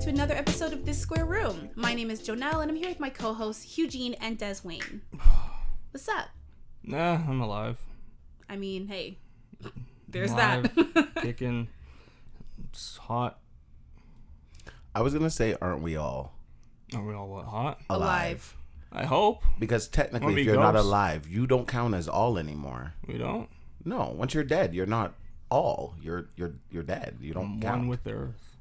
to another episode of This Square Room. My name is Jonel, and I'm here with my co-hosts Hugh-Gene and Deswayne. What's up? Nah, I'm alive. I mean, hey, there's alive, that. Kicking. It's hot. I was gonna say, aren't we all Are we all what, hot? Alive. I hope. Because technically, Wanna if be you're not ghosts? alive, you don't count as all anymore. We don't. No, once you're dead, you're not all. You're dead. You don't I'm count. one with the earth.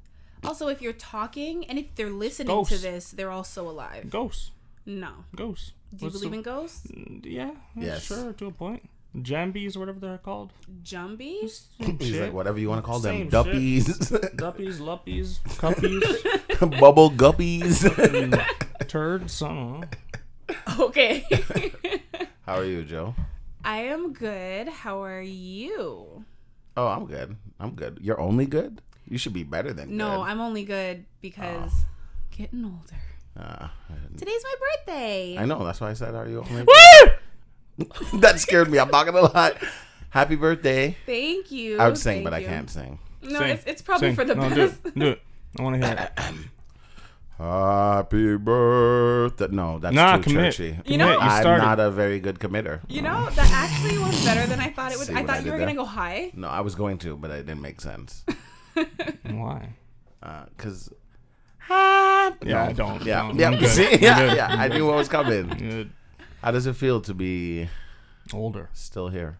Also, if you're talking and if they're listening to Ghosts. this, they're also alive. Ghosts. No. Ghosts. Do you believe in ghosts? Yeah. Yes. Sure, to a point. Jambies or whatever they're called. Jumbies? He's like, whatever you want to call them, Same duppies, Duppies, luppies, cuppies, bubble guppies. turds. I don't know. Okay. How are you, Joe? I am good. How are you? Oh, I'm good. I'm good. You're only good? You should be better than No, good. I'm only good because getting older. Today's my birthday. I know. That's why I said, are you only Woo! That scared me. I'm not going to lie. Happy birthday. Thank you. I would sing, Thank but I you. can't sing. No, Sing. it's probably Sing. for the No, best. Do it. I want to hear it. Happy birthday. No, that's Nah, too commit. churchy. You know- I'm started. not a very good committer. You know, that actually was better than I thought it would. See I what thought I you did were going to there? go high. No, I was going to, but it didn't make sense. Why? Because... Yeah, I don't. Yeah, don't. yeah, I'm good. see? I'm yeah, good. yeah. I knew what was coming. Good. How does it feel to be Older. still here?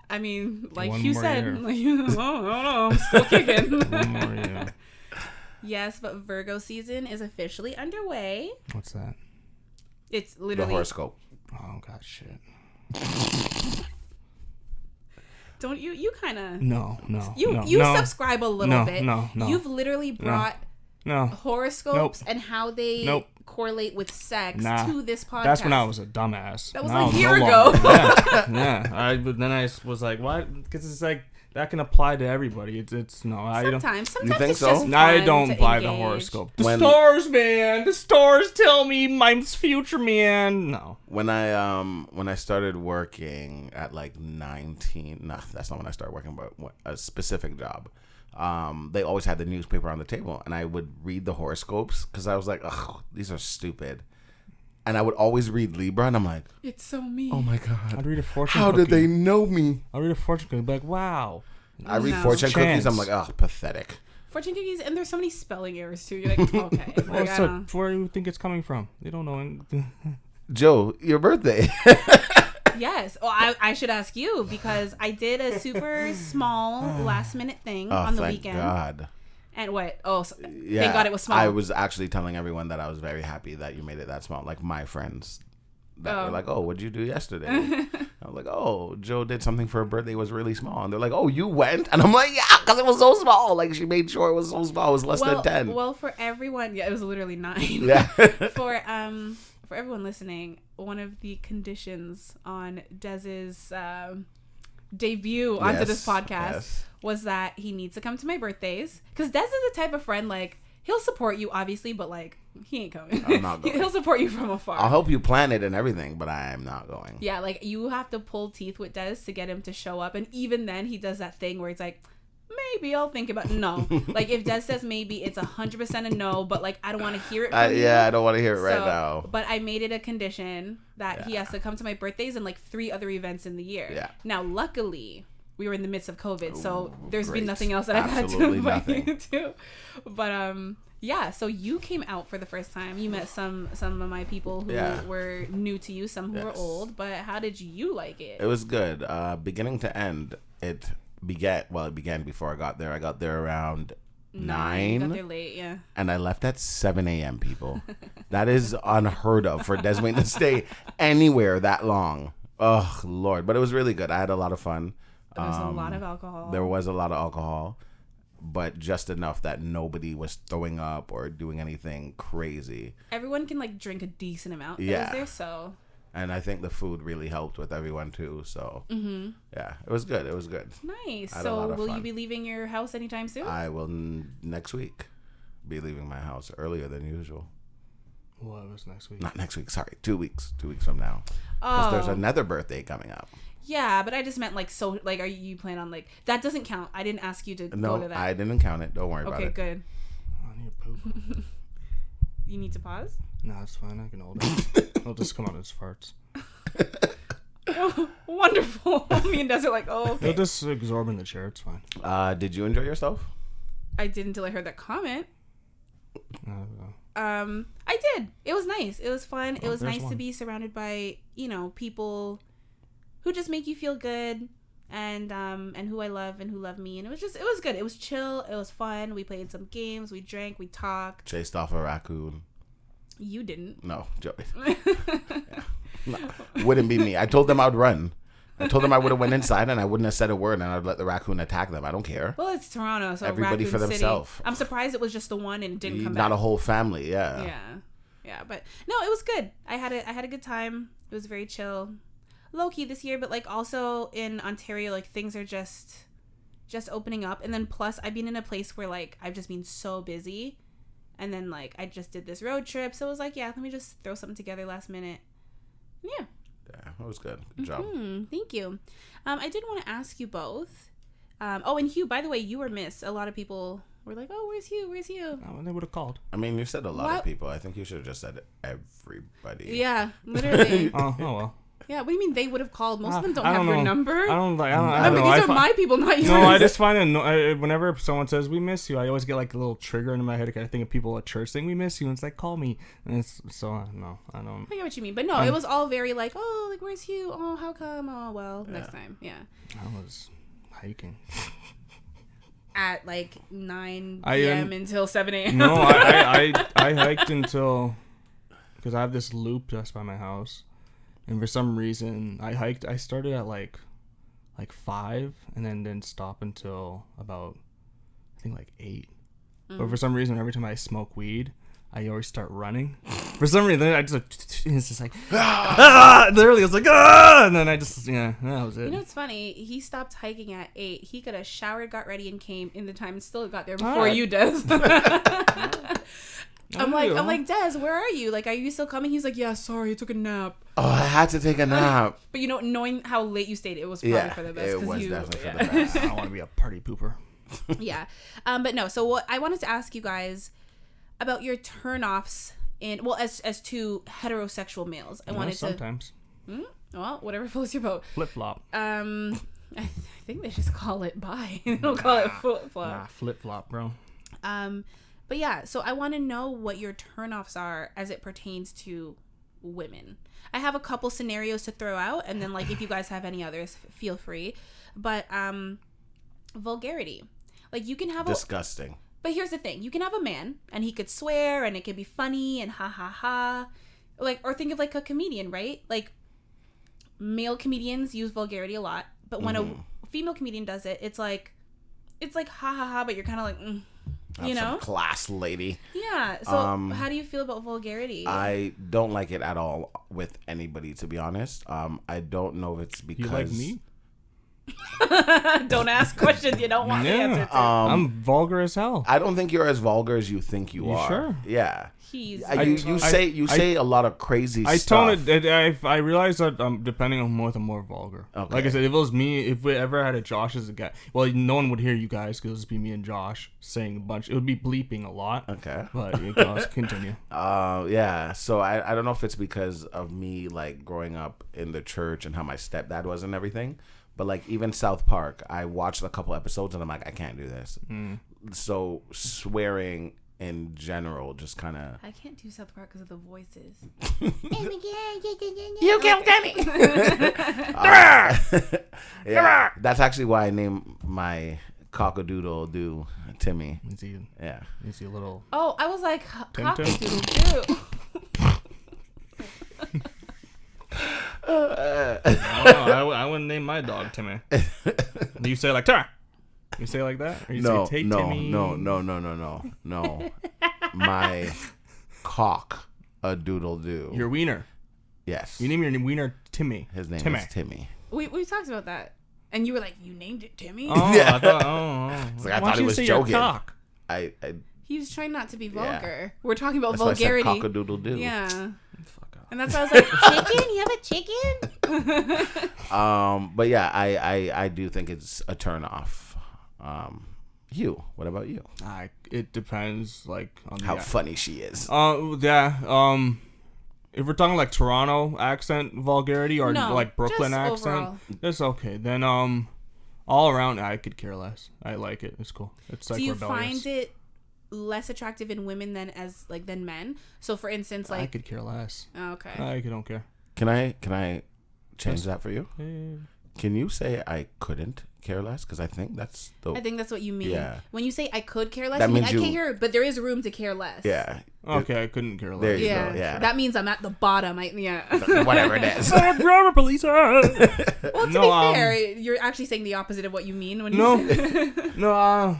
I mean, like One you more said, year. like, I don't know, I'm still kicking. One more year. Yes, but Virgo season is officially underway. What's that? It's The literally. horoscope. Oh, God, shit. Don't you kind of. No. You subscribe a little bit. No. You've literally brought No. horoscopes Nope. and how they Nope. correlate with sex Nah. to this podcast. That's when I was a dumbass. That was Now, like a year no ago. longer. Yeah. But then I was like, what? Because it's like that can apply to everybody. It's no. I don't. Sometimes think it's so? just fun I don't to buy the engage. horoscope. The When- stars, man. The stars tell me my future, man. No. When I started working at like 19, nah, that's not when I started working, but a specific job. They always had the newspaper on the table, and I would read the horoscopes because I was like, ugh, these are stupid. And I would always read Libra, and I'm like, It's so me. oh my God. I'd read a fortune How cookie. did they know me? I'd read a fortune cookie. Be like, wow. I read No. fortune Chance. cookies. I'm like, oh, pathetic. Fortune cookies, and there's so many spelling errors too. You're like, okay. Like, What's I don't- up? Where do you think it's coming from? They don't know. Joe, your birthday. Yes. Oh, I should ask you because I did a super small last minute thing Oh, on the thank weekend. God. And what? Oh, Yeah, thank God it was small. I was actually telling everyone that I was very happy that you made it that small. Like my friends that were like, oh, what'd you do yesterday? I was like, oh, Joe did something for her birthday. It was really small. And they're like, oh, you went? And I'm like, yeah, because it was so small. Like she made sure it was so small. It was less than 10. Well, for everyone, yeah, it was literally 9. Yeah. For everyone listening, one of the conditions on Dez's debut onto this podcast yes. was that he needs to come to my birthdays because Dez is the type of friend like he'll support you obviously, but like he ain't coming. I'm not going. He'll support you from afar. I'll help you plan it and everything, but I'm not going. Yeah, like you have to pull teeth with Dez to get him to show up, and even then he does that thing where it's like, maybe I'll think about no. Like if Dez says maybe, it's 100% a no, but like I don't want to hear it from you. Yeah, I don't want to hear it right So, now. But I made it a condition that he has to come to my birthdays and like 3 other events in the year. Yeah. Now, luckily, we were in the midst of COVID, so there's been great. nothing else that I've had to Absolutely invite you nothing. to. But yeah. So you came out for the first time. You met some of my people who Yeah. were new to you, some who were Yes. old. But how did you like it? It was good. Beginning to end, it began before I got there. I got there around 9. You got there late, yeah. And I left at 7 a.m., people. That is unheard of for Deswayne to stay anywhere that long. Oh, Lord. But it was really good. I had a lot of fun. There was a lot of alcohol. There was a lot of alcohol, but just enough that nobody was throwing up or doing anything crazy. Everyone can like drink a decent amount. Yeah. That was there, so. And I think the food really helped with everyone, too. So, yeah, it was good. It was good. Nice. I had a So lot of will you fun. be leaving your house anytime soon? I will next week be leaving my house earlier than usual. Well, it was next week. Not next week, sorry. 2 weeks. 2 weeks from now. Because there's another birthday coming up. Yeah, but I just meant like, so like, are you planning on like, that doesn't count. I didn't ask you to go No, to that. I didn't count it. Don't worry about Okay, it. good. I need to poop. You need to pause? No, it's fine. I can hold it. It'll just come out as farts. Oh, wonderful. Me and Des are like, oh, okay. It'll just absorb in the chair. It's fine. Did you enjoy yourself? I did until I heard that comment. I did. It was nice. It was fun. It was nice to be surrounded by, people who just make you feel good and who I love and who love me. And it was good. It was chill. It was fun. We played some games. We drank. We talked. Chased off a raccoon. You didn't. No, Joey. Yeah. No, wouldn't be me. I told them I'd run. I told them I would have went inside and I wouldn't have said a word and I'd let the raccoon attack them. I don't care. Well, it's Toronto, so everybody Raccoon for themselves. City. I'm surprised it was just the one and it didn't come back. Not a whole family, yeah. Yeah, but no, it was good. I had a good time. It was very chill, low key this year, but like also in Ontario, like things are just opening up, and then plus I've been in a place where like I've just been so busy, and then like I just did this road trip, so it was like let me just throw something together last minute. Yeah. Yeah, it was good. Good job. Thank you. I did want to ask you both. And Hugh, by the way, you were missed. A lot of people were like, "Oh, where's Hugh? Where's Hugh?" Oh, they would have called. I mean, you said a lot of people. I think you should have just said everybody. Yeah, literally. Oh well. Yeah, what do you mean they would have called? Most of them don't have your number. I don't know. These are my people, not yours. No, I just find it whenever someone says we miss you, I always get like a little trigger in my head. I think of people at church saying we miss you, and it's like call me, and it's no, I don't. I get what you mean, but no, it was all very like, oh, like where's Hugh? Oh, how come? Oh, well, next time, yeah. I was hiking at like 9 p.m. until 7 a.m. No, I hiked until because I have this loop just by my house. And for some reason, I started at like 5 and then didn't stop until about, I think like 8. But for some reason, every time I smoke weed, I always start running. For some reason, I just, it's just like, literally, it's like, and then I just, that was it. You know what's funny? He stopped hiking at 8. He could have showered, got ready, and came in the time and still got there before you, Des. I'm like, Des, where are you? Like, are you still coming? He's like, yeah, sorry, I took a nap. Oh, I had to take a nap. But knowing how late you stayed, it was probably for the best. It was definitely for the best. I don't want to be a party pooper. Yeah. But no, so what I wanted to ask you guys about your turnoffs as to heterosexual males. I wanted sometimes. Well, whatever floats your boat. Flip-flop. I think they just call it bi. They don't call it flip-flop. Nah, flip-flop, bro. But yeah, so I want to know what your turnoffs are as it pertains to women. I have a couple scenarios to throw out, and then like if you guys have any others, feel free. But vulgarity, like you can have disgusting. But here's the thing: you can have a man, and he could swear, and it could be funny and ha ha ha, like or think of like a comedian, right? Like male comedians use vulgarity a lot, but when a female comedian does it, it's like ha ha ha, but you're kind of like. You know, some class lady. Yeah. So, how do you feel about vulgarity? I don't like it at all with anybody, to be honest. I don't know if it's because you like me. Don't ask questions you don't want the answer to. I'm vulgar as hell. I don't think you're as vulgar as you think you are. Sure? Yeah. You say a lot of crazy stuff. I realize that depending on I'm more vulgar. Okay. Like I said, if it was me, if we ever had a Josh as a guy, well, no one would hear you guys because it would just be me and Josh saying a bunch. It would be bleeping a lot. Okay. But let's continue. Yeah. So I don't know if it's because of me like growing up in the church and how my stepdad was and everything. But like even South Park, I watched a couple episodes and I'm like, I can't do this. So swearing in general just kind of I can't do South Park because of the voices. You can't get me. Yeah, that's actually why I named my cockadoodle doo Timmy. Is he a little I was like cockadoodle doo. I wouldn't name my dog Timmy. Do you say like Tara? You say like that? Or you say take Timmy? No. My cock a doodle doo. Your wiener. Yes. You name your wiener Timmy. His name is Timmy. We've talked about that. And you were like, you named it Timmy? Oh, yeah. I thought he was joking. Cock? He was trying not to be vulgar. Yeah. We're talking about that's vulgarity. Why I said cock-a-doodle-doo. Yeah. Fuck off. And that's why I was like, chicken? You have a chicken? But yeah, I do think it's a turn off. You. What about you? It depends, like, on How funny she is. Yeah. If we're talking like Toronto accent vulgarity or like Brooklyn accent, overall. that's okay. Then all around, I could care less. I like it. It's cool. It's like Do you rebellious. find it less attractive in women than men? So, for instance, like I could care less. Oh, okay. I don't care. Can I change that for you? Yeah. Can you say I couldn't care less? Because I think that's what you mean. Yeah. When you say I could care less, That you mean means I can't care, but there is room to care less. Yeah. Okay, I couldn't care less. There you Yeah. go. Yeah. That means I'm at the bottom. Whatever it is. Driver police. Well, to be fair, you're actually saying the opposite of what you mean when you say No.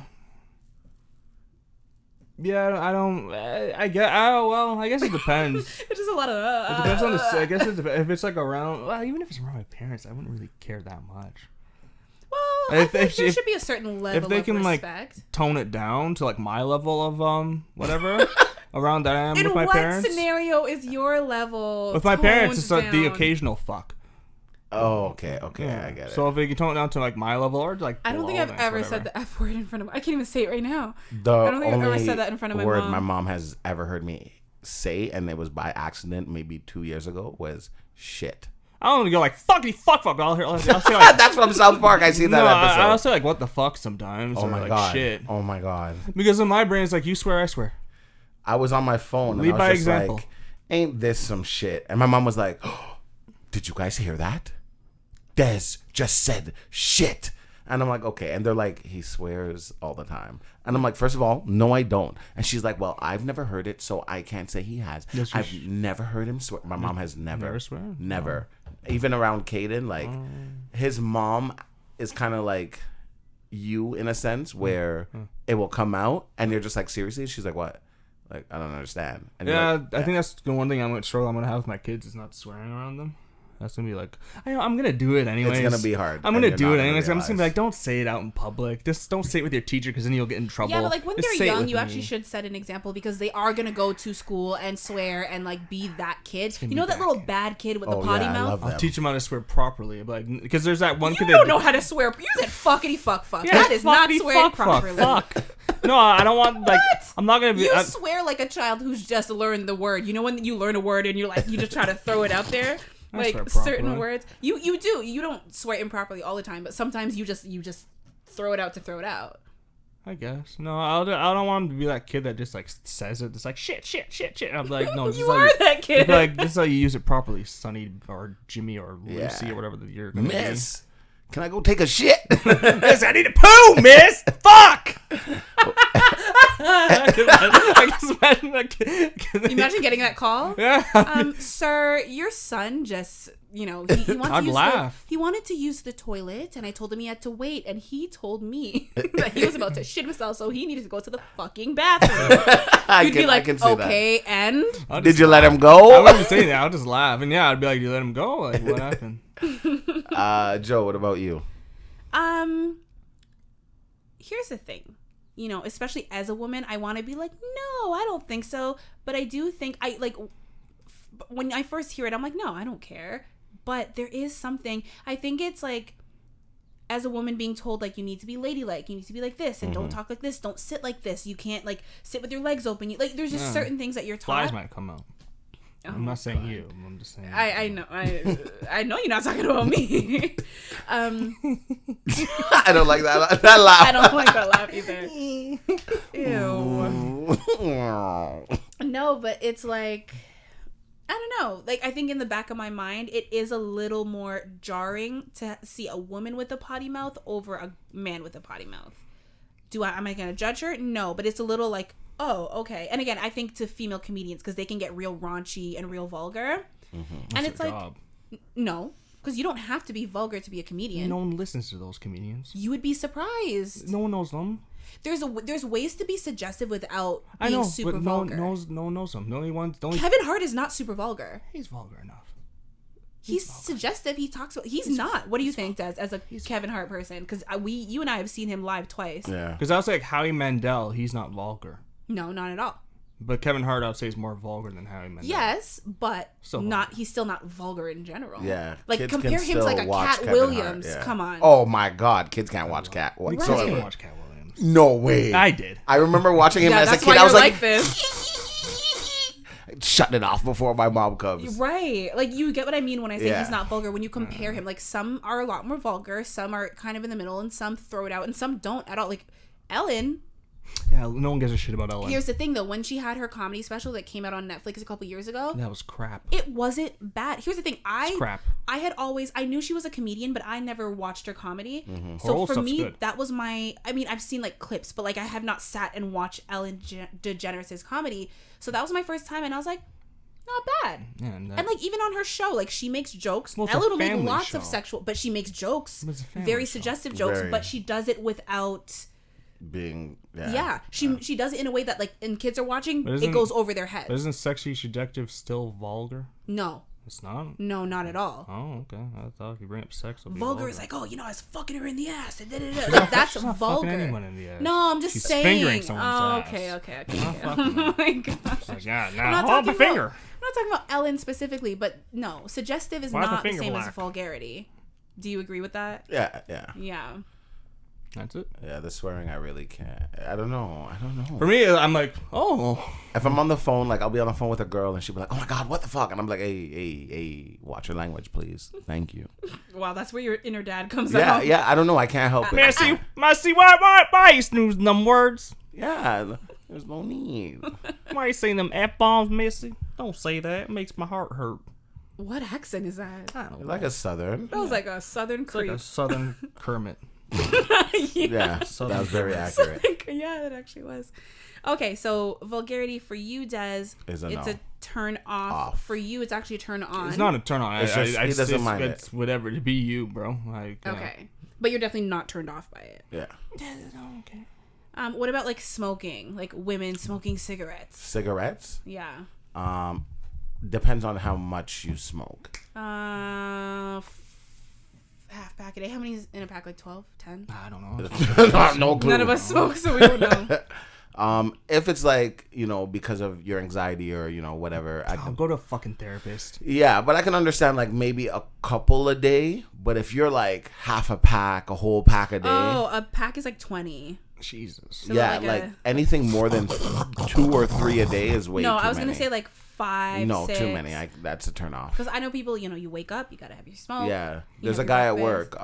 Yeah, I don't. I guess. Well, I guess it depends. It's just a lot of. It depends on the. I guess if it's like around. Well, even if it's around my parents, I wouldn't really care that much. Well, I think there should be a certain level if they can respect. like tone it down to like my level of whatever around that I am with my parents. In what scenario is your level? With my parents, it's like the down? occasional fuck. Oh, okay, Yeah. I get it. So if they can tone it down to like my level or like I don't think below, I've then ever whatever. said the F word in front of. I can't even say it right now. I don't think I've ever said that in front of my word mom. my mom has ever heard me say, and it was by accident, maybe 2 years ago, was shit. I don't go like fuck. But I'll say like That's from South Park. I see that episode. I'll say like what the fuck sometimes. Oh or my like god. shit. Oh my god. Because in my brain it's like you swear, I swear. I was on my phone Lead and I by was just example. like, ain't this some shit? And my mom was like, oh, did you guys hear that? Des just said shit. And I'm like, okay. And they're like, he swears all the time. And I'm like, first of all, no, I don't. And she's like, well, I've never heard it, so I can't say he has. Yes, I've never heard him swear. My mom has never swear? Never. Even around Caden, like, his mom is kind of like you in a sense where it will come out and you're just like, seriously? She's like, what? Like, I don't understand. And you're Yeah, like, I think that's the one thing I'm gonna have with my kids is not swearing around them. That's gonna be like, I'm gonna do it anyways. It's gonna be hard. I'm and gonna you're do not it gonna anyways. I'm just gonna be realize. like, don't say it out in public. Just don't say it with your teacher because then you'll get in trouble. Yeah, but like when Just they're say it young, with you me. actually should set an example because they are gonna go to school and swear and like be that kid. You know be that that little bad kid with the potty I mouth. love I'll them. teach them how to swear properly. Like, because there's that one You kid don't know how to swear. You said fuckity fuck. Yeah, That is not fuckity swearing fuck. properly. Fuck. No, I don't want like. What? I'm not gonna be. You swear like a child who's just learned the word. You know when you learn a word and you're like you just try to throw it out there. I swear Like certain properly. words, you do. You don't swear improperly all the time, but sometimes you just throw it out to throw it out. I guess. No, I don't want him to be that kid that just like says it. It's like shit. I'm like, no. This You is how are that kid. Like this is how you use it properly, Sonny or Jimmy or Lucy Yeah. or whatever that you're gonna Miss, can I go take a shit? be. Miss, I need to poo, miss. Fuck. I can imagine that kid. Imagine getting that call. Yeah. Sir, your son just, he wants I'd to use laugh. he wanted to use the toilet, and I told him he had to wait, and he told me that he was about to shit himself, so he needed to go to the fucking bathroom. You'd be like, okay, and Did you let him I go? wouldn't say that. I'll just laugh, and yeah, I'd be like, "You let him go? Like, what happened?" Joe, what about you? Here's the thing. Especially as a woman, I want to be like, no, I don't think so. But I do think when I first hear it, I'm like, no, I don't care. But there is something, I think it's like, as a woman being told, like, you need to be ladylike, you need to be like this, and don't talk like this, don't sit like this, you can't, like, sit with your legs open. There's just certain things that you're taught. Flies might come out. I'm not saying you. I'm just saying. I know. I know you're not talking about me. I don't like that laugh. I don't like that laugh either. Ew. No, but it's like, I don't know. Like, I think in the back of my mind, it is a little more jarring to see a woman with a potty mouth over a man with a potty mouth. Am I going to judge her? No, but it's a little like, oh, okay. And again, I think to female comedians, because they can get real raunchy and real vulgar. And it's like, no, because you don't have to be vulgar to be a comedian. No one listens to those comedians. You would be surprised. No one knows them. There's ways to be suggestive without being I know, super but vulgar. no one knows them. The only one. Kevin Hart is not super vulgar. He's vulgar enough. He's suggestive. He talks about. He's not. What do you think, Des, as a Kevin Hart person? Because you and I have seen him live twice. Yeah. Because I was like Howie Mandel. He's not vulgar. No, not at all. But Kevin Hart, I would say, is more vulgar than Howie Mandel. Yes, but Still not. He's still not vulgar in general. Yeah. Like kids compare can him to like still a watch Cat Kevin Williams. Hart, yeah. Come on. Oh my God, kids can't watch Cat Kids whatsoever. can watch Cat Williams. No way. I did. I remember watching him as a that's kid. why I was you're like this. shutting it off before my mom comes. Right. Like, you get what I mean when I say Yeah. he's not vulgar. When you compare him, like, some are a lot more vulgar, some are kind of in the middle, and some throw it out, and some don't at all. Like, Ellen. Yeah, no one gives a shit about Ellen. Here's the thing, though. When she had her comedy special that came out on Netflix a couple years ago, That was crap. it wasn't bad. Here's the thing. It's crap. I knew she was a comedian, but I never watched her comedy. Her So whole for stuff's me, good. that was I've seen like clips, but like I have not sat and watched Ellen DeGeneres' comedy. So that was my first time, and I was like, not bad. Yeah, And like even on her show, like she makes jokes. Well, it's a Ellen will make family lots show. of sexual, but she makes jokes, It's a family very show. suggestive jokes, Very. but she does it without. Being She does it in a way that like, and kids are watching, But it isn't- goes over their heads. But isn't sexually subjective still vulgar? No, It's not? not at all. Oh, okay. I thought if you bring up sex, it'll be Vulgar is like, oh, I was fucking her in the ass. And that's She's not vulgar. fucking anyone in the ass. No, I'm just She's saying. fingering someone's Oh, ass. okay. Not Oh fucking them. my gosh. It's like, yeah, I'm now not hold my talking finger. About, I'm not talking about Ellen specifically, but no, suggestive is Why is my not the finger same as black? vulgarity. Do you agree with that? Yeah. Yeah. That's it. Yeah, the swearing I really can't. I don't know. For me, I'm like, oh. If I'm on the phone, like I'll be on the phone with a girl and she'll be like, "Oh my god, what the fuck?" And I'm like, "Hey, watch your language, please. Thank you." Wow, that's where your inner dad comes Yeah, out. yeah. I don't know. I can't help it. Mercy, why you snoozing them words? Yeah, there's no need. Why you saying them F-bombs, Missy? Don't say that. It makes my heart hurt. What accent is that? I don't know. Like a southern. That was like a southern It's like creep. a southern Kermit. Yeah, that was very accurate. Yeah, that actually was. Okay, so vulgarity for you, Des, Is a it's no. a turn off. For you, it's actually a turn on. It's not a turn on. It's just- he doesn't mind it's whatever. To be you, bro. Like, Okay, but you're definitely not turned off by it. Yeah. Okay. What about like smoking, like women smoking cigarettes? Cigarettes. Yeah. Depends on how much you smoke. Half pack a day. How many is in a pack? Like 12, 10? I don't know. No clue. None of us smoke, so we don't know. If it's like, because of your anxiety or, whatever. I'll go to a fucking therapist. Yeah, but I can understand like maybe a couple a day. But if you're like half a pack, a whole pack a day. Oh, a pack is like 20. Jesus. So yeah, like a- anything more than 2 or 3 a day is way too No, many. I was going to say like 5, No, 6. too many. That's a turn off. Because I know people, you wake up, you got to have your smoke. Yeah. you There's a have guy your at work.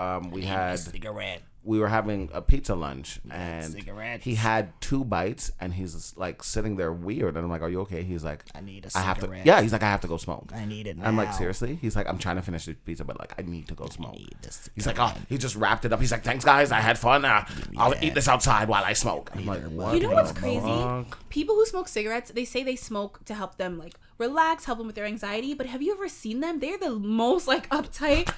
We were having a pizza lunch and he had 2 bites and he's like sitting there weird and I'm like, "Are you okay?" He's like, I need a I have to. cigarette. Yeah, he's like, "I have to go smoke." I need it now. I'm like, "Seriously?" He's like, "I'm trying to finish the pizza, but like, I need to go smoke." need this He's like, "Oh," he just wrapped it up. He's like, "Thanks, guys. I had fun. I'll eat this outside while I smoke." I'm like, "What?" You know what's the crazy? fuck? People who smoke cigarettes, they say they smoke to help them like relax, help them with their anxiety. But have you ever seen them? They're the most like uptight.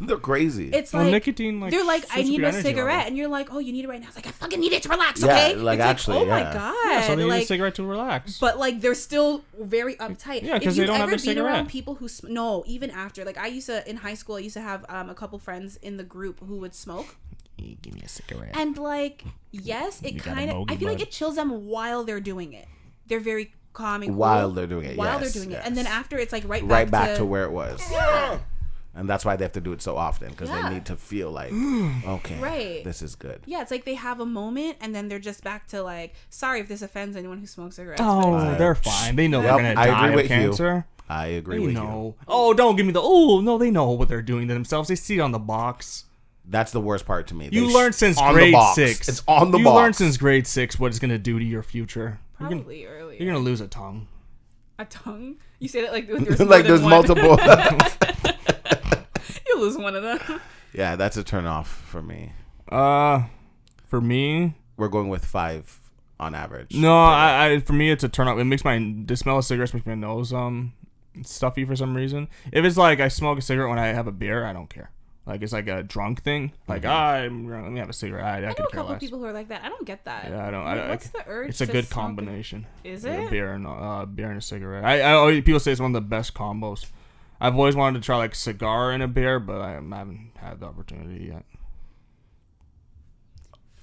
They're crazy. It's Well, like nicotine, like, they're like, I shoots up need your a energy cigarette, level. and you're like, oh, you need it right now. It's like I fucking need it to relax. Yeah, Okay, like, it's actually, like, oh yeah. my god, So they need like, a cigarette to relax. but like they're still very uptight. Yeah, 'cause If they you've don't have ever their been around cigarette. people who no, even after, like I used to in high school, I used to have a couple friends in the group who would smoke. Give me a cigarette. And like, yes, it You got a kind of. bogey I feel like bud. it chills them while they're doing it. They're very calming While they're doing it, While yes, they're doing yes. it, and then after it's like right right back to where it was. And that's why they have to do it so often because Yeah. they need to feel like, okay, Right. this is good. Yeah, it's like they have a moment and then they're just back to like. Sorry if this offends anyone who smokes cigarettes. Oh, but it's like, they're fine. They know Yep, they're gonna I die agree of with you. cancer. I agree They with know. Oh, don't give me the. Oh no, they know what they're doing to themselves. They see it on the box. you. That's the worst part to me. You They learned since on the grade box. 6. It's on the you box. learned since grade 6 what it's gonna do to your future. probably earlier. You're gonna lose a tongue. A tongue? You say that like there's like there's more than one. multiple. You lose one of them. Yeah, that's a turn off for me. For me, We're going with 5 on average. no. I for me it's a turn off. It makes the smell of cigarettes makes my nose stuffy for some reason. If it's like I smoke a cigarette when I have a beer, I don't care. Like it's like a drunk thing. Like let me have a cigarette. I I know could a care couple less. people who are like that. I don't get that. Yeah, I don't. Like, what's the urge? It's a to good smoke combination. Is Like it? a beer and a cigarette. I people say it's one of the best combos. I've always wanted to try like cigar and a beer, but I haven't had the opportunity yet.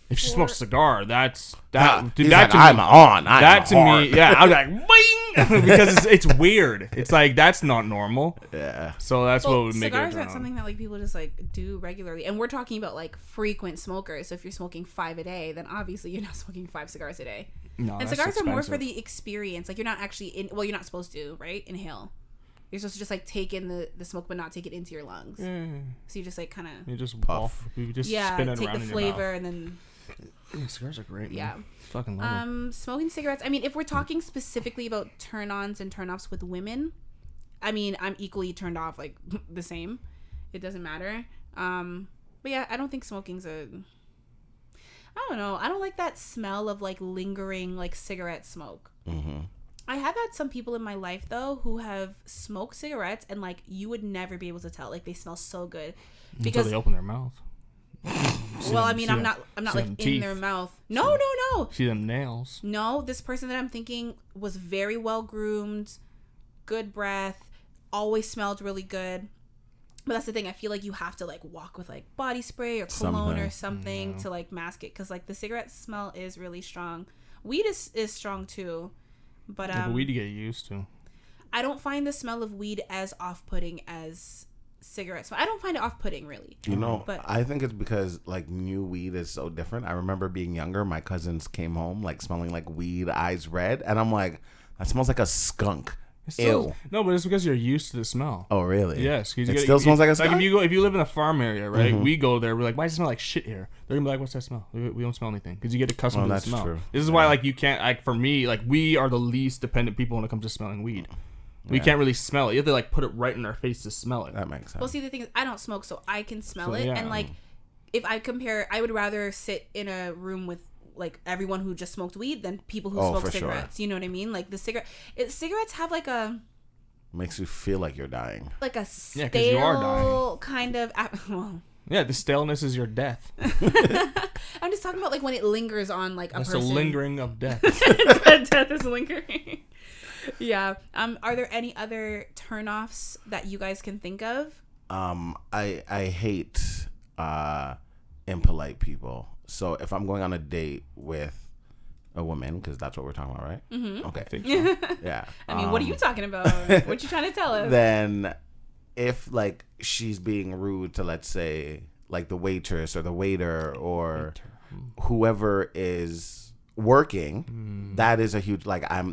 If she smokes a cigar, that's He's that like, to I'm me. on. That to me, yeah, I was like, bing, because it's weird. It's like that's not normal. Yeah. So that's what would make it. Cigars are something that like people just like do regularly, and we're talking about like frequent smokers. So if you're smoking 5 a day, then obviously you're not smoking 5 cigars a day. No, and that's cigars are more for expensive. the experience. Like you're not actually you're not supposed to, right? Inhale. You're supposed to just like take in the smoke, but not take it into your lungs. Yeah. So you just like kind of You just Puff. You just yeah, spin it take around the in flavor your and then mouth. Yeah, cigars are great. Man. yeah. Fucking love them. Smoking cigarettes. I mean, if we're talking specifically about turn-ons and turn-offs with women, I mean, I'm equally turned off, like the same. It doesn't matter. But yeah, I don't think smoking's I don't know. I don't like that smell of like lingering like cigarette smoke. Mm-hmm. I have had some people in my life though who have smoked cigarettes and like you would never be able to tell. Like they smell so good Until they open their mouth. well, I mean, I'm not like in teeth. their mouth. No. See them nails. No, this person that I'm thinking was very well groomed, good breath, always smelled really good. But that's the thing. I feel like you have to like walk with like body spray or cologne or something to like mask it, because like the cigarette smell is really strong. Weed is strong too, but But weed to get used to. I don't find the smell of weed as off-putting as cigarette smell. I don't find it off-putting really. You know, but I think it's because like new weed is so different. I remember being younger, my cousins came home like smelling like weed, eyes red, and I'm like, that smells like a skunk. Ew. No, but it's because you're used to the smell. Oh, really? Yes. It still smells like a Like skunk? if you live in a farm area, right? We go there. We're like, why does it smell like shit here? They're gonna be like, what's that smell? We don't smell anything because you get accustomed to the that's smell. true. This is why like you can't like for me like we are the least dependent people when it comes to smelling weed. We can't really smell it. You have to like put it right in our face to smell it. That makes sense. well, see, the thing is, I don't smoke, so I can smell So, it. yeah. And like, if I compare, I would rather sit in a room with like everyone who just smoked weed than people who smoke for sure. cigarettes. You know what I mean? Like the cigarettes have like a Makes you feel like you're dying. like a 'cause stale you are dying. kind of. Well, Yeah, the staleness is your death. I'm just talking about like when it lingers on like a That's person. the lingering of death. Death is lingering. Yeah. Are there any other turnoffs that you guys can think of? I hate impolite people. So if I'm going on a date with a woman, because that's what we're talking about, right? Mm-hmm. Okay. I think so. Yeah. I mean, what are you talking about? What you trying to tell us? Then if like she's being rude to, let's say, like the waitress or the waiter or whoever is working, that is a huge like I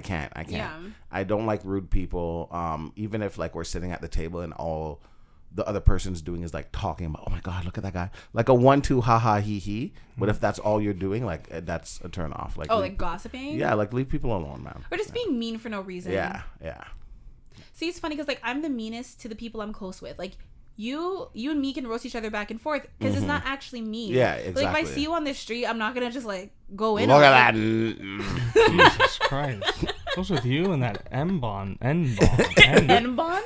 can't. Yeah. I don't like rude people. Even if like we're sitting at the table and all the other person's doing is like talking about, oh my god, look at that guy, like a 1-2 ha ha he he. But if that's all you're doing, like that's a turn off. Like like gossiping? yeah, like leave people alone, man. Or just being mean for no reason. Yeah. See, it's funny because like I'm the meanest to the people I'm close with. Like you and me can roast each other back and forth because it's not actually mean. Yeah, Like if exactly. I see you on the street, I'm not gonna just like go in. Look on at it. that. Jesus Christ. What's with you and that N-bond? N-bond?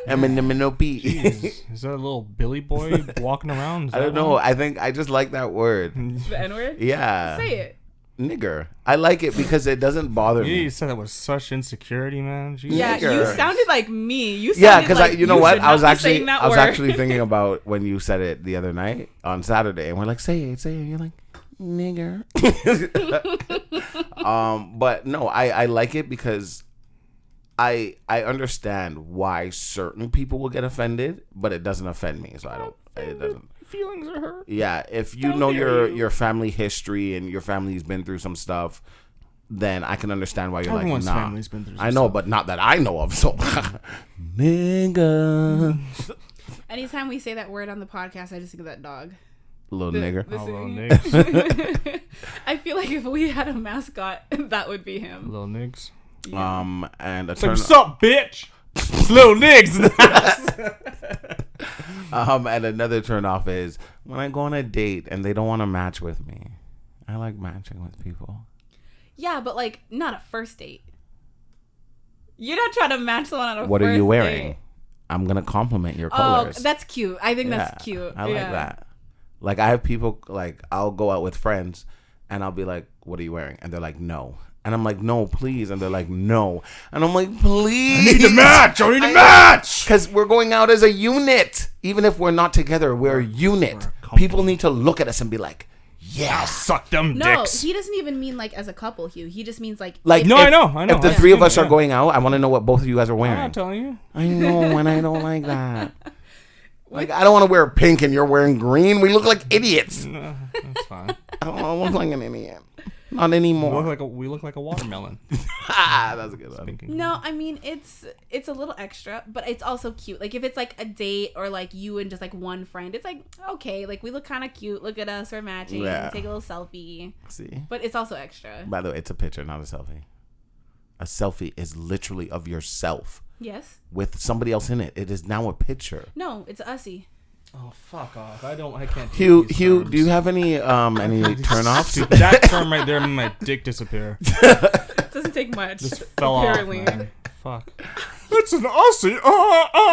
Jeez. Is that a little Billy boy walking around? Is I that don't know. one? I think I just like that word. The N-word? Yeah. Say it. Nigger. I like it because it doesn't bother You me. said that with such insecurity, man. Jesus. Yeah, you Nigger. sounded like me. You sounded Yeah, because like you know you what? should I was not be actually saying that I was word. actually thinking about when you said it the other night on Saturday, and we're like, say it. You're like, nigger. But no, I like it because I understand why certain people will get offended, but it doesn't offend me, so I don't. It doesn't. Feelings are hurt. Yeah, if you How know dare your family history and your family's been through some stuff, then I can understand why you're Everyone's like, nah. family's been through some I know, stuff. but not that I know of. So, nigga, Anytime we say that word on the podcast, I just think of that dog. little nigger. the- Little niggas. I feel like if we had a mascot, that would be him. Little niggas. And a It's like, turn. what's up, bitch? It's little niggas. And another turn off is when I go on a date and they don't want to match with me. I like matching with people. Yeah, but like not a first date. You're not trying to match someone on a What first are you wearing? date. I'm gonna compliment your Oh, colors. that's cute. I think Yeah, that's cute. I like that. Like I have people like I'll go out with friends and I'll be like, "What are you wearing?" And they're like, "No." And I'm like, "No, please." And they're like, "No." And I'm like, "Please." I need to match. Because we're going out as a unit. Even if we're not together, we're a unit. We're a company. People need to look at us and be like, Yeah, suck them No, dicks. he doesn't even mean like as a couple, Hugh. He just means like Like, No, I know. If the three of us are going out, I want to know what both of you guys are I'm wearing. not telling you. I know, and I don't like that. Like, I don't want to wear pink and you're wearing green. We look like idiots. No, that's fine. I don't want to look like an idiot. Not anymore. We look like a watermelon. That's a good one. No, I mean it's a little extra, but it's also cute. Like if it's like a date or like you and just like one friend, it's like okay, like we look kind of cute. Look at us, we're matching. Yeah. Take a little selfie. See? But it's also extra. By the way, it's a picture, not a selfie. A selfie is literally of yourself Yes. with somebody else in it. It is now a picture. No, it's ussy. Oh, fuck off. I can't. Hugh, do you have any turn-offs? Dude, that term right there made my dick disappear. Doesn't take much. Just fell apparently. off, man. Fuck. It's an Aussie.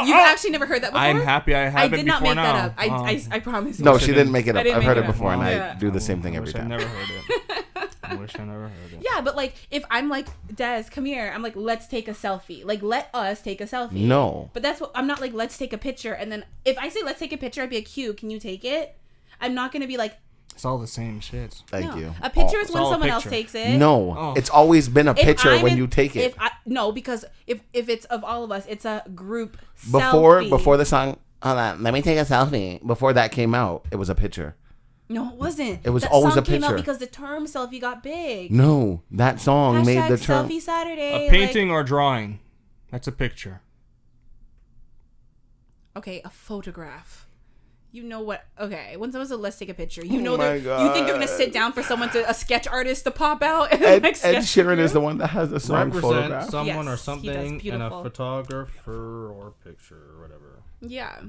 You've actually never heard that before? I'm happy I have I it did not before make now. that up. I promise you. No, she didn't make it I up. didn't I've make heard it it up. before, and Yeah. I do the same thing every I time. never heard it. I wish I never heard it. Yeah, but like if I'm like, Des, come here. I'm like, let's take a selfie. Like, let us take a selfie. No. But that's what I'm not like. Let's take a picture, and then if I say let's take a picture, I'd be like, Q, can you take it? I'm not gonna be like. It's all the same shit. Thank No. you. A picture is It's when all a someone else picture. takes it. No, Oh. it's always been a If picture I'm when in- you take it. No, because if it's of all of us, it's a group Before selfie. the song, hold on, let me take a selfie. Before that came out, it was a picture. No, it wasn't. It was that always song a came out picture. because the term selfie got big. No, that song made the term. Selfie Saturday. A painting or drawing. That's a picture. Okay, a photograph. You know what? Okay, when someone says let's take a picture, you know my that you think they're gonna God. sit down for a sketch artist to pop out and Ed like sketch Sheeran you? is the one that has the song Represent photograph. someone Yes, or he does. something and a Beautiful. photographer or picture or whatever. Yeah.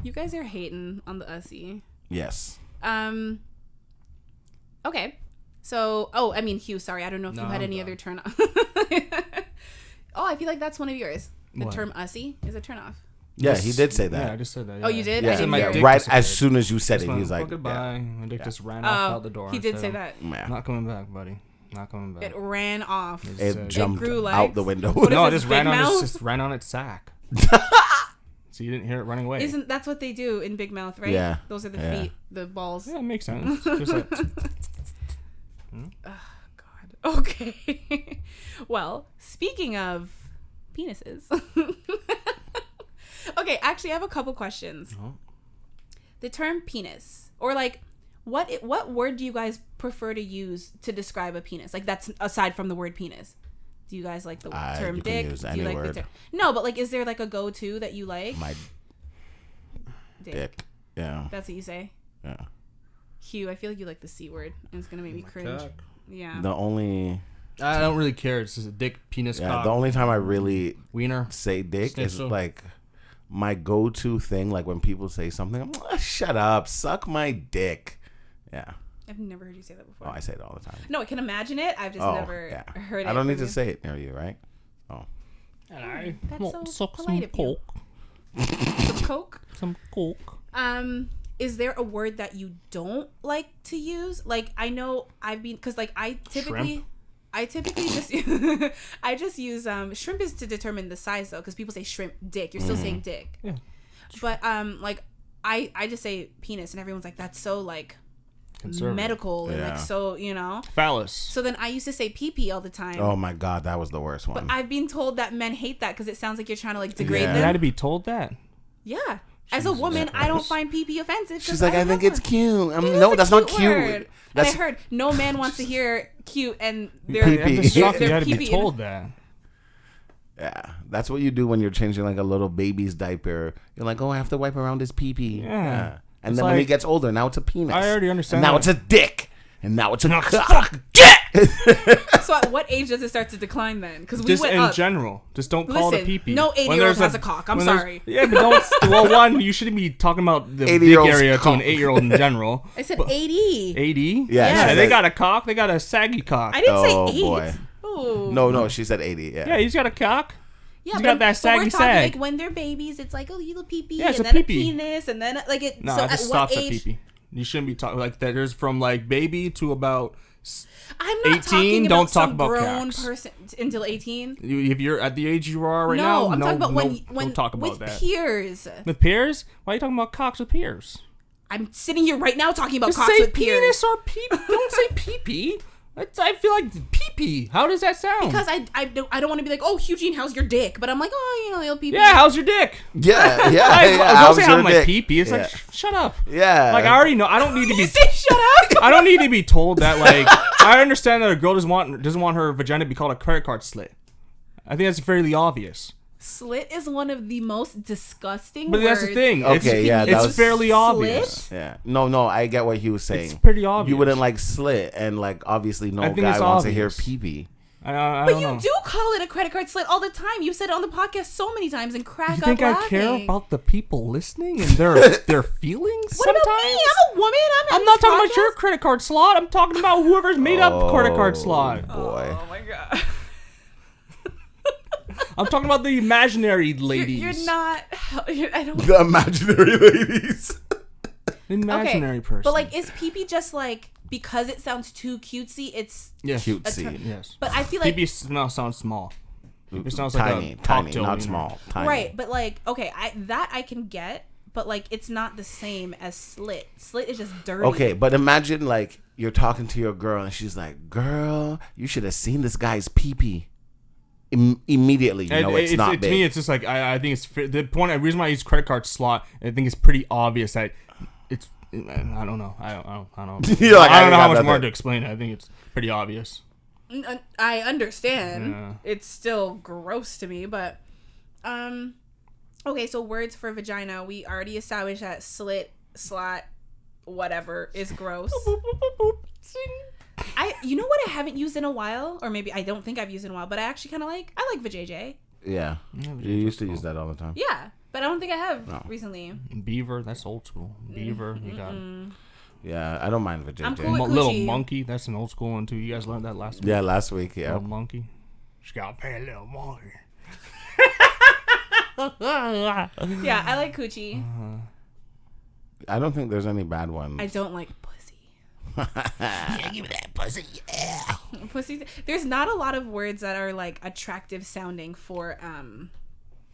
You guys are hating on the ussy. Yes. Okay. So, I mean, Hugh, sorry. I don't know if No, you had I'm any done. other turn off. I feel like that's one of yours. The What? term ussy is a turn off. Yeah, he did say Yeah, I that. just said that. Oh, you did? Yeah, I didn't my hear it. dick right disappeared. as soon as you said Just it, went, he's like, goodbye. yeah. My dick Yeah. just ran off out the door. He did So, say that. Yeah. Not coming back, buddy. Not coming back. It ran off. It said- jumped grew out legs. the window. What is No, it this, just ran Big on Mouth? its ran on its sack. So you didn't hear it running away. Isn't that's what they do in Big Mouth, right? Yeah. Those are the Yeah. feet, the balls. Yeah, it makes sense. Just like, God. Okay. Well, speaking of penises. Okay, actually I have a couple questions. Oh. The term penis, or like what word do you guys prefer to use to describe a penis? Like that's aside from the word penis. Do you guys like the term you can dick? use Do any you like word. the term? No, but like is there like a go-to that you like? My dick. Yeah. That's what you say? Yeah. Hugh, I feel like you like the C word and it's going to make me cringe. cock. Yeah. The only I don't really care. It's just a dick, penis, cock, the only time I really wiener. say dick is Schnitzel. like my go-to thing. Like when people say something, I'm like, shut up, suck my dick. Yeah. I've never heard you say that before. Oh, I say it all the time. No, I can imagine it. I've just never heard it. I don't need from to you. say it near you, right? Oh. That's so polite of you. Some coke. Some coke. Is there a word that you don't like to use? Like I know I've been because like I typically just I just use shrimp is to determine the size though because people say shrimp dick. You're still saying dick. Yeah. But like I just say penis and everyone's like that's so like medical and Yeah. like so Phallus. So then I used to say pee-pee all the time. Oh my God, that was the worst one. But I've been told that men hate that because it sounds like you're trying to like degrade Yeah. You had them. to be told that. Yeah. As a woman, I don't find pee-pee offensive. 'cause She's like, I don't think have it's one. cute. It is No, a that's not cute cute. word. That's And I heard no man wants to hear cute and they're Pee-pee. I'm just shocked you they're had to be pee-peeing. told that. Yeah, that's what you do when you're changing like a little baby's diaper. You're like, oh, I have to wipe around his pee-pee. Yeah. And It's then when he like- gets older, now it's a penis. I already understand And now that. it's a dick. And now it's a Now it's cock. So at what age does it start to decline then? Because we Just went in up. general. Just don't call it a Listen, pee-pee. no When 80-year-old there's has a cock. I'm when there's- sorry. Yeah, but don't. Well, one, you shouldn't be talking about the dick 80-year-old's area to an cock. 8-year-old in general. I said 80. 80? Yeah, Yeah, she they said- got a cock. They got a saggy cock. I didn't Oh, say 8. boy. Ooh. No, she said 80. Yeah. Yeah, he's got a cock. Yeah, He's but got that we're saggy talking, sag. like when they're babies, it's like, oh, you little pee-pee, Yeah, it's and a then pee-pee. a penis, and then like it. No, so it at just what stops at age? pee-pee. You shouldn't be talking like that. There's from like baby to about I'm not 18, talking don't about talk some about grown cocks. person until 18. if you're at the age you are right No, now. I'm talking about when don't talk about with that. peers. With peers? Why are you talking about cocks with peers? I'm sitting here right now talking about Just cocks say with peers. penis or pee. Don't say pee-pee. I feel like pee-pee. How does that sound? Because I don't want to be like, oh, Hugh-Gene, how's your dick? But I'm like, oh, you'll pee-pee. Yeah, how's your dick? Yeah. Don't say how my pee-pee. It's like, shut up. Yeah. Like, I already know. I don't need to be... Say shut up. I don't need to be told that, like... I understand that a girl doesn't want her vagina to be called a credit card slit. I think that's fairly obvious. Slit is one of the most disgusting But words. that's the thing. Okay, It's fairly obvious. Yeah. No, I get what he was saying. It's pretty obvious. You wouldn't like slit, and like obviously no I think guy it's wants to hear obvious. pee-pee. I But don't you know. do call it a credit card slit all the time. You've said it on the podcast so many times and crack You up think laughing. I care about the people listening and their feelings What sometimes? about me? I'm a woman. I'm not talking about your credit card slot. I'm talking about whoever's made up credit card slot. Boy. Oh my god. I'm talking about the imaginary ladies. You're not. I don't. The imaginary ladies. Imaginary person. But like, is pee-pee just like because it sounds too cutesy? It's yes. Cutesy. Yes. But I feel like Pee-pee sounds small. It sounds Tiny, like a tiny, cocktail not unit. small. Tiny. right. But like, okay, I can get. But like, it's not the same as slit. Slit is just dirty. Okay, but imagine like you're talking to your girl and she's like, "Girl, you should have seen this guy's pee-pee." Immediately, you know it's not big. To me, it's just like I think it's the point. The reason why I use credit card slot, I think it's pretty obvious that it's. I don't know. I don't. You're like, I don't know how got much more nothing. to explain it. I think it's pretty obvious. I understand. Yeah. It's still gross to me, but okay, so words for vagina. We already established that slit, slot, whatever is gross. You know what I haven't used in a while, or maybe I don't think I've used in a while, but I actually kind of like. I like vajayjay. Yeah, you used to use that all the time. Yeah, but I don't think I have recently. Beaver, that's old school. Beaver, you got Yeah, I don't mind I'm vajayjay. cool with little coochie. monkey. That's an old school one too. You guys learned that last week. Yeah, last week. Yeah. Little monkey. She got a little monkey. Yeah, I like coochie. I don't think there's any bad ones. I don't like pussy. Yeah, give me that pussy. Yeah. Pussy. There's not a lot of words that are like attractive sounding for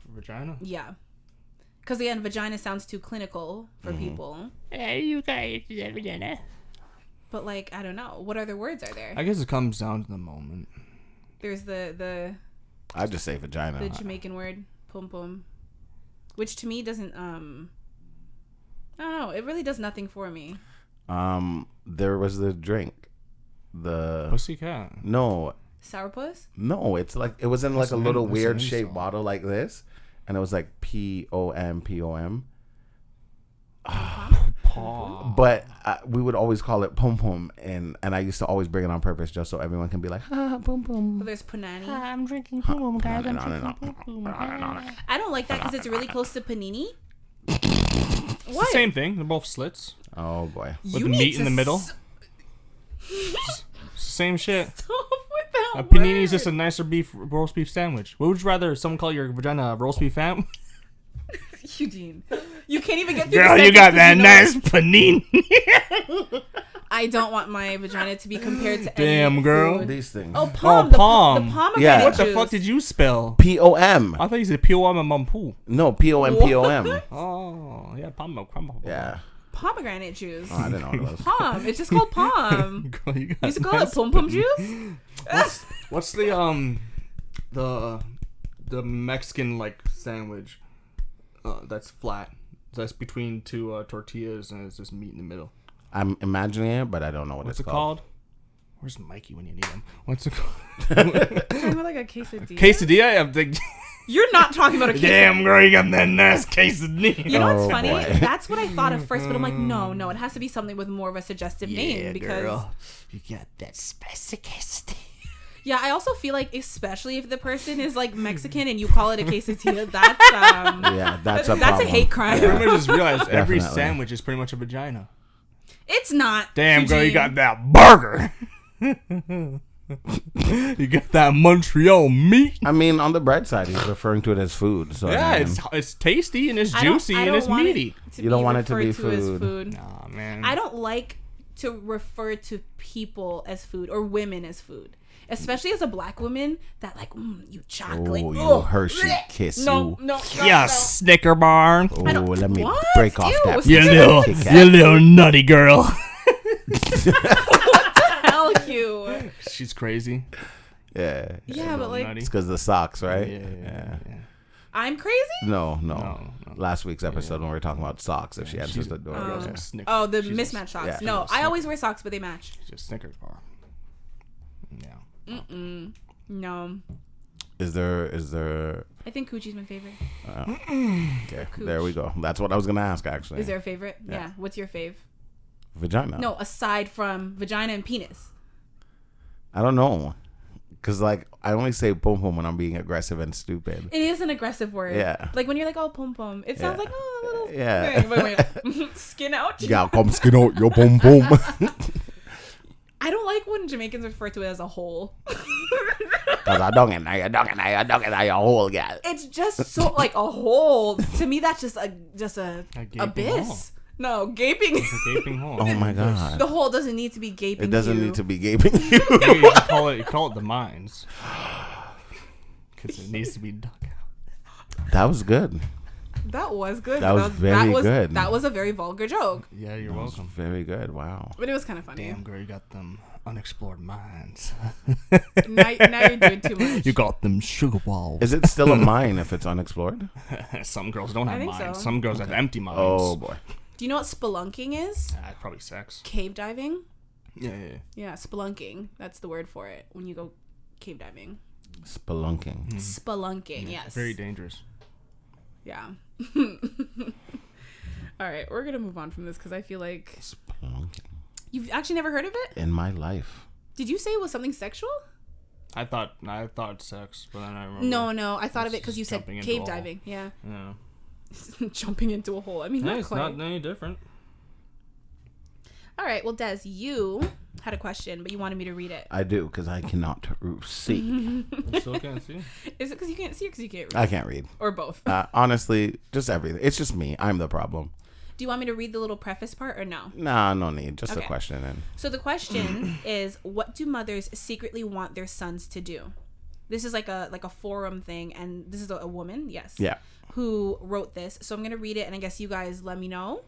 Vagina. yeah. Because again, vagina sounds too clinical for people. Hey, you guys, vagina. But like, I don't know. What other words are there? I guess it comes down to the moment. There's the I just say vagina. Jamaican word pum pum, which to me doesn't I don't know. It really does nothing for me. There was the drink. The Pussycat. no, Sourpuss? no. It's like it was in like That's a an little in- weird that's an shaped insult. bottle like this, and it was like POM. Paw. But we would always call it pum pum, and I used to always bring it on purpose just so everyone can be like, ah, pum Well, pum. there's punani. I'm drinking pum, guys. I'm On and drinking on. pum. I don't like that because it's really close to panini. It's the What? same thing. They're both slits Oh boy. with You the need meat in to the middle. It's the same shit. Stop with that A panini is word. just a nicer roast beef sandwich. What would you rather someone call your vagina a roast beef sandwich? Eugene. You can't even get through Girl, the you got that sentence nice 'cause you panini. I don't want my vagina to be compared to Damn, any girl. food. These things. Oh, palm. palm. The pomegranate Yeah. What the juice. fuck did you spell? POM. I thought you said P-O-M and Mampu. No, POM. Oh, yeah, palm. Yeah. Pomegranate juice. Oh, I didn't know what it was. Palm. It's just called palm. Girl, you got You used to call it nice pum pum juice? What's the Mexican like sandwich that's flat? That's between two tortillas and it's just meat in the middle. I'm imagining it, but I don't know what What's it's it called. called? Where's Mikey when you need him? What's it called? Talking about like a quesadilla? Quesadilla? I'm thinking, You're not talking about a quesadilla. damn girl, you got that nice quesadilla. You know what's Oh, funny? boy. That's what I thought at first, but I'm like, no, it has to be something with more of a suggestive name because you got that spicy quesadilla. yeah, I also feel like especially if the person is like Mexican and you call it a quesadilla, that's Yeah, that's a that's problem. a hate crime. I just realized every Definitely. sandwich is pretty much a vagina. It's not. Damn girl, you Eugene. got that burger. You got that Montreal meat. I mean, on the bright side, he's referring to it as food. So Yeah, I mean, it's tasty and it's I don't- juicy I and don't it's want meaty. to You don't be want it to be referred as food. food. Nah, man. I don't like to refer to people as food or women as food. especially as a black woman, that like, you chocolate. Oh, you oh, Hershey bleh. kiss No, you. no, no, Yeah, no. Snicker bar. Oh, I don't- let me what? break off Ew, that. You You little nutty girl. Hell, you. She's crazy. Yeah. Yeah, but like, Nutty. It's because of the socks, right? Yeah. I'm crazy. No. No. Last week's episode when we were talking about socks, if she answers the door. Girl's a Snicker. Oh, the She's a- mismatched socks. yeah. No, She's a I always wear socks, but they match. She's a Snickers bar. Yeah. No, Is there? I think Coochie's my favorite. Okay, there we go. That's what I was gonna ask. Actually, Is there a favorite? Yeah. What's your fave? vagina? No, aside from vagina and penis. I don't know. Cause like I only say pom pom when I'm being aggressive and stupid. It is an aggressive word. Yeah. Like when you're like, oh, pom pom. It sounds Yeah. like, oh, a little Yeah. thing. But when you're skin out. Yeah, come skin out your pom pom. I don't like when Jamaicans refer to it as a hole. Cause I don't get your whole girl. It's just so like a hole. To me, that's just a gaping abyss. hole. No, gaping. It's a gaping hole. Oh my god. The hole doesn't need to be gaping. It doesn't you. need to be gaping you. You call it the mines. Because it needs to be dug out. That was good. That was good. That was very good. That was a very vulgar joke, Yeah, you're welcome. Very good. Wow. but it was kind of funny. Damn, girl, you got them unexplored mines. Now you're doing too much. You got them sugar balls. Is it still a mine if it's unexplored? Some girls don't have think mines. so. Some girls have empty mines. Oh boy. Do you know what spelunking is? Probably sex. Cave diving. Yeah. Yeah, spelunking. That's the word for it when you go cave diving. Spelunking. Spelunking. Yes. Very dangerous. Yeah. All right, we're gonna move on from this because I feel like Spelunking. you've actually never heard of it. In my life. Did you say it was something sexual? I thought sex, but then I remember. No. I thought of it because you said Jumping into cave a hole. diving. Yeah. Yeah. Jumping into a hole. I mean, Yeah, not it's quite. not any different. All right. Well, Des, you had a question, but you wanted me to read it. I do because I cannot see. I still can't see. Is it because you can't see or because you can't read? I can't read. Or both? Honestly, just everything. It's just me. I'm the problem. Do you want me to read the little preface part or no? Nah, no need. Just a Okay. question. And So the question is, what do mothers secretly want their sons to do? This is like a forum thing, and this is a woman, yes, yeah. who wrote this. So I'm gonna read it, and I guess you guys let me know.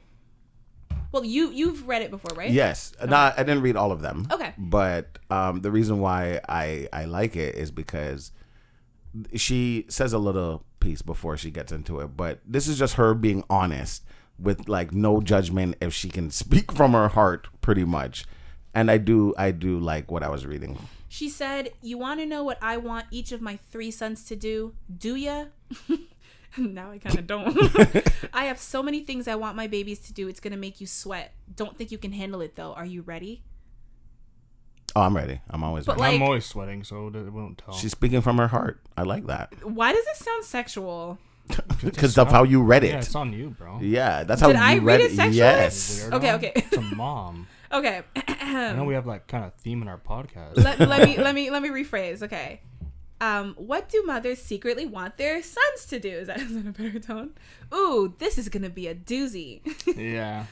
Well, you've read it before, right? Yes. No, I didn't read all of them. Okay. But the reason why I like it is because she says a little piece before she gets into it. But this is just her being honest with like no judgment if she can speak from her heart pretty much. And I do like what I was reading. She said, "You want to know what I want each of my 3 sons to do? Do ya?" Now I kind of don't. I have so many things I want my babies to do. It's going to make you sweat. Don't think you can handle it, though. Are you ready? Oh, I'm ready. I'm always But ready. like- I'm always sweating, so it won't tell. She's speaking from her heart. I like that. Why does it sound sexual? Because of how you read it. Yeah, it's on you, bro. Yeah, that's how Did you I read it sexually? Yes. Weirdo. Okay. It's a mom. Okay. I know we have like kind of theme in our podcast. let me rephrase. Okay. What do mothers secretly want their sons to do? Is that a better tone? Ooh, this is gonna be a doozy. Yeah.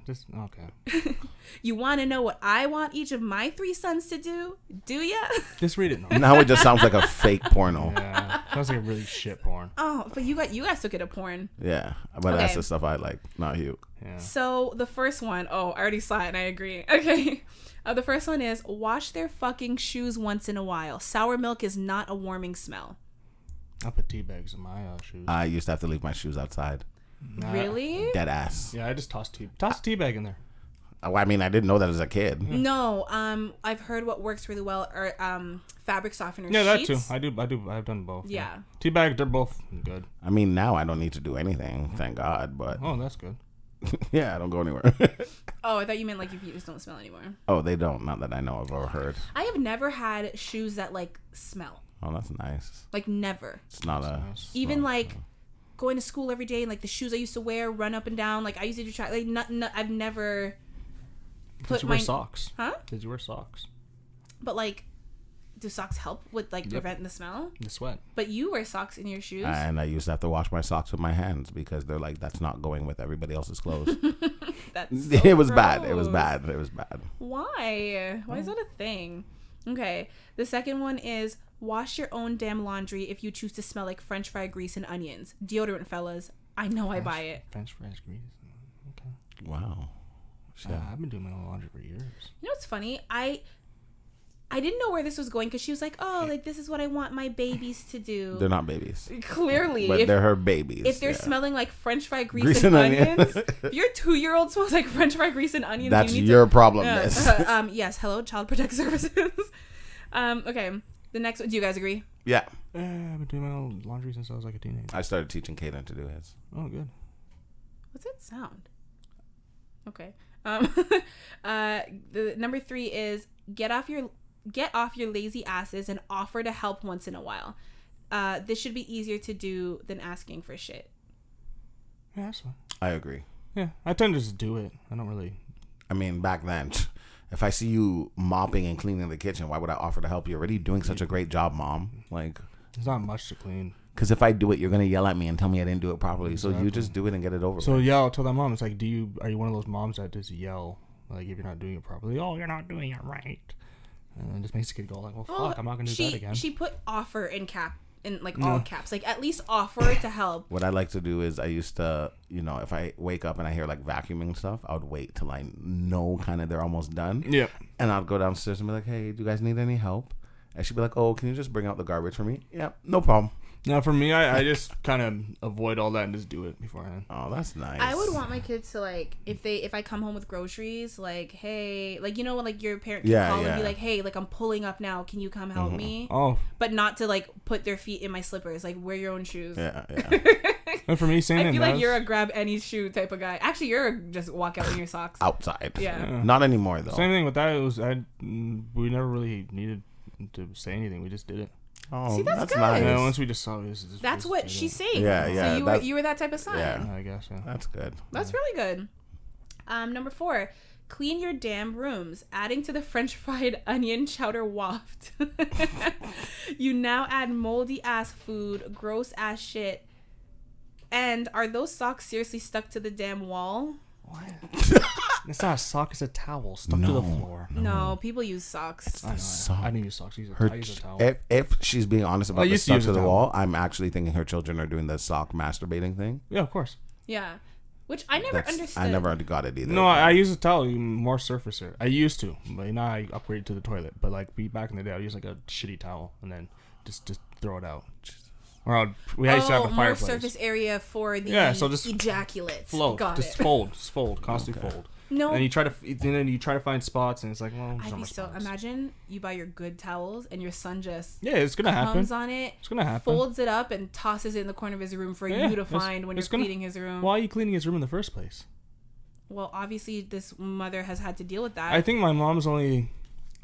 Just okay. You want to know what I want each of my 3 sons to do? Do ya? Just read it now. Now it just sounds like a fake porno. Yeah. Sounds like a really shit porn. Oh, but you guys took it to porn. Yeah, but that's Okay. the stuff I like, not you. Yeah. So the first one, I already saw it and I agree. Okay. The first one is wash their fucking shoes once in a while. Sour milk is not a warming smell. I put tea bags in my shoes. I used to have to leave my shoes outside. Nah. Really? Dead ass. Yeah, I just toss a tea bag in there. I mean, I didn't know that as a kid. No. I've heard what works really well are fabric softener Yeah, that sheets. too. I do. I've done both. Yeah. Tea bag, they're both good. I mean, now I don't need to do anything, thank God. But Oh, that's good. yeah, I don't go anywhere. Oh, I thought you meant like if you just don't smell anymore. Oh, they don't. Not that I know of or heard. I have never had shoes that like smell. Oh, that's nice. Like never. It's not a. nice. Even like going to school every day and like the shoes I used to wear, run up and down. Like I used to do track. Like I've never put Did you wear socks? Huh? Did you wear socks? But like, do socks help with like preventing the smell? The sweat. But you wear socks in your shoes. And I used to have to wash my socks with my hands because they're like, that's not going with everybody else's clothes. That's so It was bad. It was gross. bad. It was bad. Why? Why is that a thing? Okay. The second one is wash your own damn laundry if you choose to smell like French fry grease and onions. Deodorant, fellas. I know I buy it. French fries grease. Okay. Wow. I've been doing my own laundry for years. You know what's funny? I didn't know where this was going because she was like, oh, like this is what I want my babies to do. They're not babies. Clearly. But they're her babies. If they're smelling like French fry grease and onions, if your 2-year-old smells like French fry grease and onions, that's you need your to, problem, miss. Yes, hello, Child Protective Services. Okay, the next one. Do you guys agree? Yeah. I've been doing my own laundry since I was like a teenager. I started teaching Kaden to do his. Oh, good. What's that sound? Okay. The number 3 is get off your lazy asses and offer to help once in a while. This should be easier to do than asking for shit. Yeah, that's fine. I agree. Yeah, I tend to just do it. I don't really. I mean, back then, if I see you mopping and cleaning the kitchen, why would I offer to help you? You're already doing such a great job, Mom. Like, There's not much to clean. because if I do it, you're gonna yell at me and tell me I didn't do it properly. Exactly. So you just do it and get it over So with. yeah, I'll tell that mom. It's like, are you one of those moms that just yell like if you're not doing it properly? Oh, you're not doing it right, and then just makes the kid go like, well, fuck, I'm not gonna do that again. She put offer in all caps. Like at least offer to help. What I like to do is I used to, if I wake up and I hear like vacuuming stuff, I would wait till I know kind of they're almost done. Yeah. And I'd go downstairs and be like, hey, do you guys need any help? And she'd be like, oh, can you just bring out the garbage for me? Yeah, no problem. Now for me, I just kind of avoid all that and just do it beforehand. Oh, that's nice. I would want my kids to like if I come home with groceries, like hey, like when like your parent can call and be like, hey, like I'm pulling up now, can you come help me? Oh. But not to like put their feet in my slippers, like wear your own shoes. Yeah. And for me, same thing. I feel like you're a grab any shoe type of guy. Actually, you're just walk out in your socks. Outside. Yeah. Not anymore though. Same thing with that. We never really needed to say anything. We just did it. Oh, See, that's good. nice. Yeah, once we just saw it, That's what she's saying. Yeah. So you were that type of son. Yeah. I guess. Yeah. That's good. That's really good. Number 4, clean your damn rooms. Adding to the French fried onion chowder waft. You now add moldy ass food, gross ass shit. And are those socks seriously stuck to the damn wall? What? It's not a sock. It's a towel stuck to the floor. No, people use socks. I didn't use socks. I use a towel. If she's being honest about the stuck to the towel. wall, I'm actually thinking her children are doing the sock masturbating thing. Yeah, of course. Yeah. Which I never understood. I never got it either. No, I use a towel, more surfacer. I used to, but now I upgraded to the toilet. But like back in the day, I used like a shitty towel and then just throw it out. Or we used to have a fireplace. More surface area for the ejaculates. Flow. Got just it. fold, constantly fold. No. And you try to find spots, and it's like, well, I'd be so. Imagine you buy your good towels, and your son just it's gonna happen. Comes on it. It's gonna happen. Folds it up and tosses it in the corner of his room for you to find when you're cleaning his room. Why are you cleaning his room in the first place? Well, obviously, this mother has had to deal with that. I think my mom's only.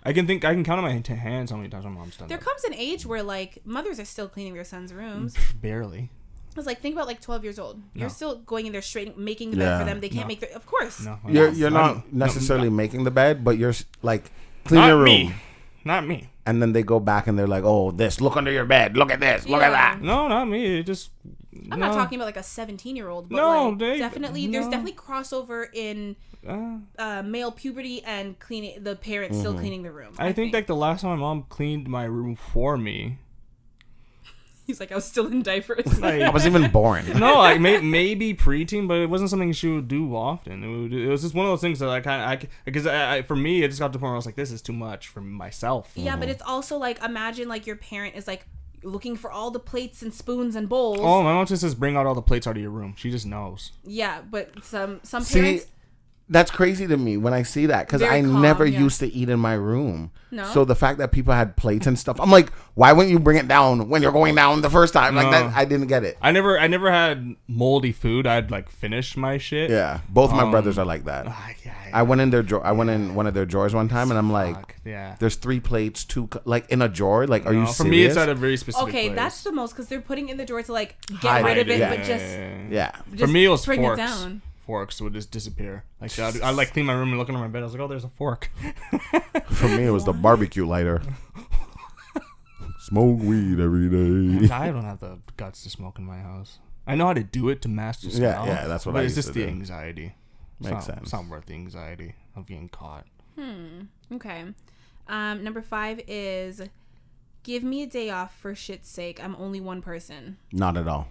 I can count on my hands how many times my mom's done there that. comes an age where like mothers are still cleaning their sons' rooms. Barely. I was like, think about like 12 years old. You're No. still going in there straight, making the bed for them. They can't make their. Of course. No. You're not necessarily making the bed, but you're like clean your room. Not me. And then they go back and they're like, oh, look under your bed. Look at this. Look at that. No, not me. It just. I'm not talking about like a 17-year-old, but there's definitely crossover in male puberty and cleaning the parents still cleaning the room. I think like the last time my mom cleaned my room for me. He's like, I was still in diapers. Like, I wasn't even born. No, like maybe preteen, but it wasn't something she would do often. It was just one of those things that for me, it just got to the point where I was like, this is too much for myself. Yeah, but it's also like, imagine like your parent is like looking for all the plates and spoons and bowls. Oh, my mom just says bring out all the plates out of your room. She just knows. Yeah, but some parents. See, that's crazy to me when I see that because I never used to eat in my room. No. So the fact that people had plates and stuff, I'm like, why wouldn't you bring it down when you're going down the first time? Like that, I didn't get it. I never had moldy food. I'd like finish my shit. Yeah, both my brothers are like that. I went in their drawer. I went in one of their drawers one time, and I'm like, there's 3 plates, 2 like in a drawer. Like, are you serious? For me, it's at a very specific place. That's the most because they're putting it in the drawer to like get rid of it, but just for me, it was bring forks. It down. Forks would just disappear. Like I like clean my room and look under my bed. I was like, oh, there's a fork. For me, it was the barbecue lighter. Smoke weed every day. I don't have the guts to smoke in my house. I know how to do it to mask the smell. Yeah, that's what I used to do. It's just the anxiety. Makes sense. It's not worth the anxiety of getting caught. Okay. Number 5 is give me a day off for shit's sake. I'm only one person. Not at all.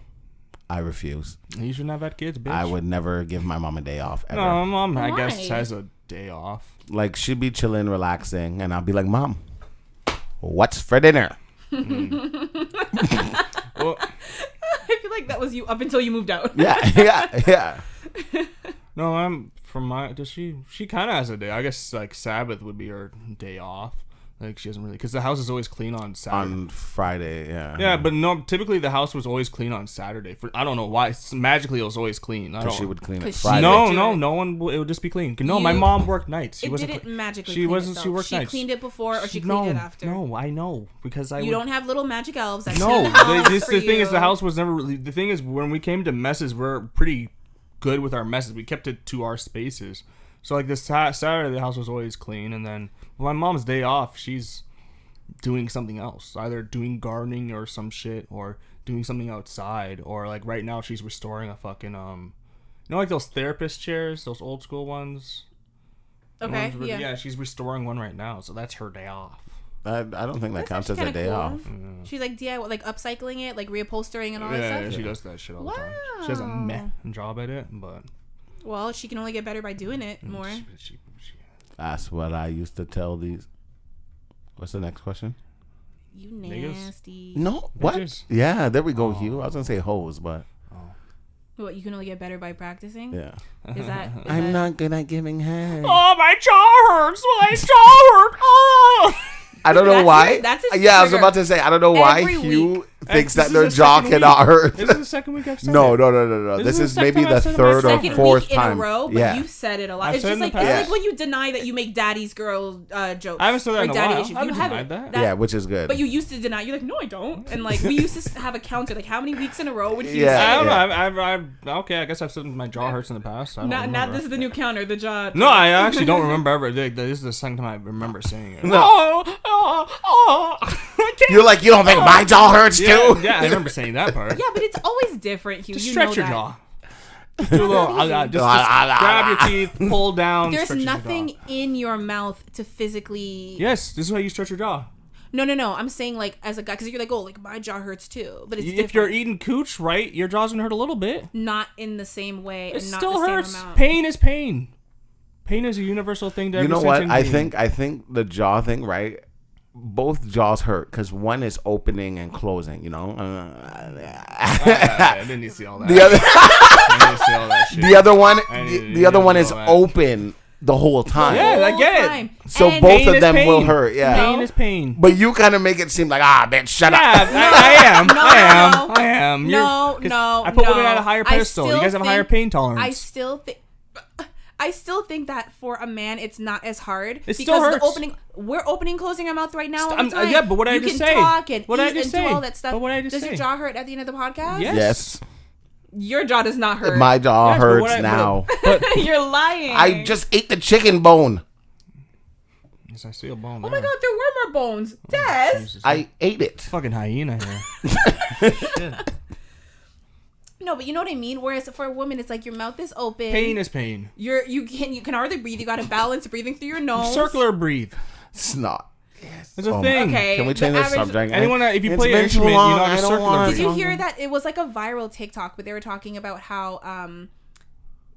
I refuse. You shouldn't have had kids, bitch. I would never give my mom a day off ever. No, my mom, Why? I guess, has a day off. Like, she'd be chilling, relaxing, and I'll be like, Mom, what's for dinner? Well, I feel like that was you up until you moved out. Yeah. no, I'm from my. Does she kind of has a day? I guess like Sabbath would be her day off. Like she doesn't really, because the house is always clean on Saturday. On Friday, yeah. Yeah, but no. Typically, the house was always clean on Saturday. I don't know why. Magically, it was always clean. I don't. She would clean it 'Cause she Friday. would- No one. It would just be clean. No, my mom worked nights. It didn't magically She clean wasn't. itself. She worked nights. She cleaned it before or she cleaned it after. No, I know because You don't have little magic elves that No, clean the house for the thing is, you. the house was never really. The thing is, when we came to messes, we're pretty good with our messes. We kept it to our spaces. So like this Saturday, the house was always clean, and then my mom's day off, she's doing something else, either doing gardening or some shit, or doing something outside, or like right now she's restoring a fucking like those therapist chairs, those old school ones. Okay, Yeah, she's restoring one right now, so that's her day off. I don't think that That's counts as actually a day kinda off. cool. She's like DIY, like upcycling it, like reupholstering and all that Yeah, stuff. she does that shit all the time. Wow. She has a meh job at it, but Well, she can only get better by doing it more. she That's what I used to tell these. What's the next question? You Niggas? nasty. No, what? Bitches? Yeah, there we go, Hugh. I was gonna say hoes, but What, you can only get better by practicing? yeah. Is that? I'm not good at giving head. Oh, my jaw hurts. My jaw hurts. Oh. I don't know That's why. your- that's his yeah, I was trigger. about to say I don't know why Every Hugh week. thinks This that is their the jaw second cannot hurt. This is the second week I've said No. it. This This is is the second maybe time the I've said it third or Second fourth week in time. a row, but Yeah. you've said it a lot. I've It's said just in the like it's past. like when you deny that you make daddy's girl jokes. I haven't said that or in a daddy while. issues. I haven't You denied haven't. that. Yeah, which is good. But you used to deny. You're like, no, I don't. And like we used to have a counter. Like how many weeks in a row would you Yeah. say? I don't Yeah. know. Okay, I guess I've said my jaw hurts in the past. I don't Not remember. this is the new counter. The jaw. No, I actually don't remember ever. This is the second time I remember saying it. No. I can't. You're like, you don't think my jaw hurts Yeah, too? yeah, I remember saying that part. Yeah, but it's always different, Hugh. Just You stretch know your that. jaw. Do a little. Just grab your teeth, pull down. There's stretch your nothing jaw. in your mouth to physically. Yes, this is how you stretch your jaw. No. I'm saying like as a guy, because you're like, oh, like my jaw hurts too, but it's If different. you're eating cooch, right, your jaw's gonna hurt a little bit. Not in the same way. It and not still the hurts. Same amount. Pain is pain. Pain is a universal thing to You every know what? sentient being. I think the jaw thing, right? Both jaws hurt because one is opening and closing. You know. I didn't need to see all that. The other, I didn't need to see all that shit. the other one, I the didn't other need one to is know that. open the whole time. Yeah, I Whole get it. time. So And both Pain of is them will pain. hurt. Yeah. Pain is pain. But you kind of make it seem like, bitch, shut Yeah, up. I am. No, 'Cause no, I put women no. at a higher I pedestal. You still guys have a higher think- pain tolerance. I still think that for a man, it's not as hard. It still hurts. We're opening, closing our mouth right now all I'm- the time. yeah, but what did I you just can say? talk and What did I eat just and do say? all that stuff. But what did I just Does say? your jaw hurt at the end of the podcast? Yes. Yes. Your jaw does not hurt. My jaw Yes, but hurts what I- now. But You're lying. I just ate the chicken bone. yes, I see a bone. Oh my god, there were more bones. Des. I ate it. Fucking hyena here. Shit. No, but you know what I mean? Whereas for a woman, it's like your mouth is open. Pain is pain. You can hardly breathe. You got to balance breathing through your nose. Circular breathe. Snot. It's a Oh, thing. Okay. Can we change the average- subject? Anyone that, if you It's play an been too instrument, long, you know I how to don't circular want- breathe. Did you hear that? It was like a viral TikTok, but they were talking about how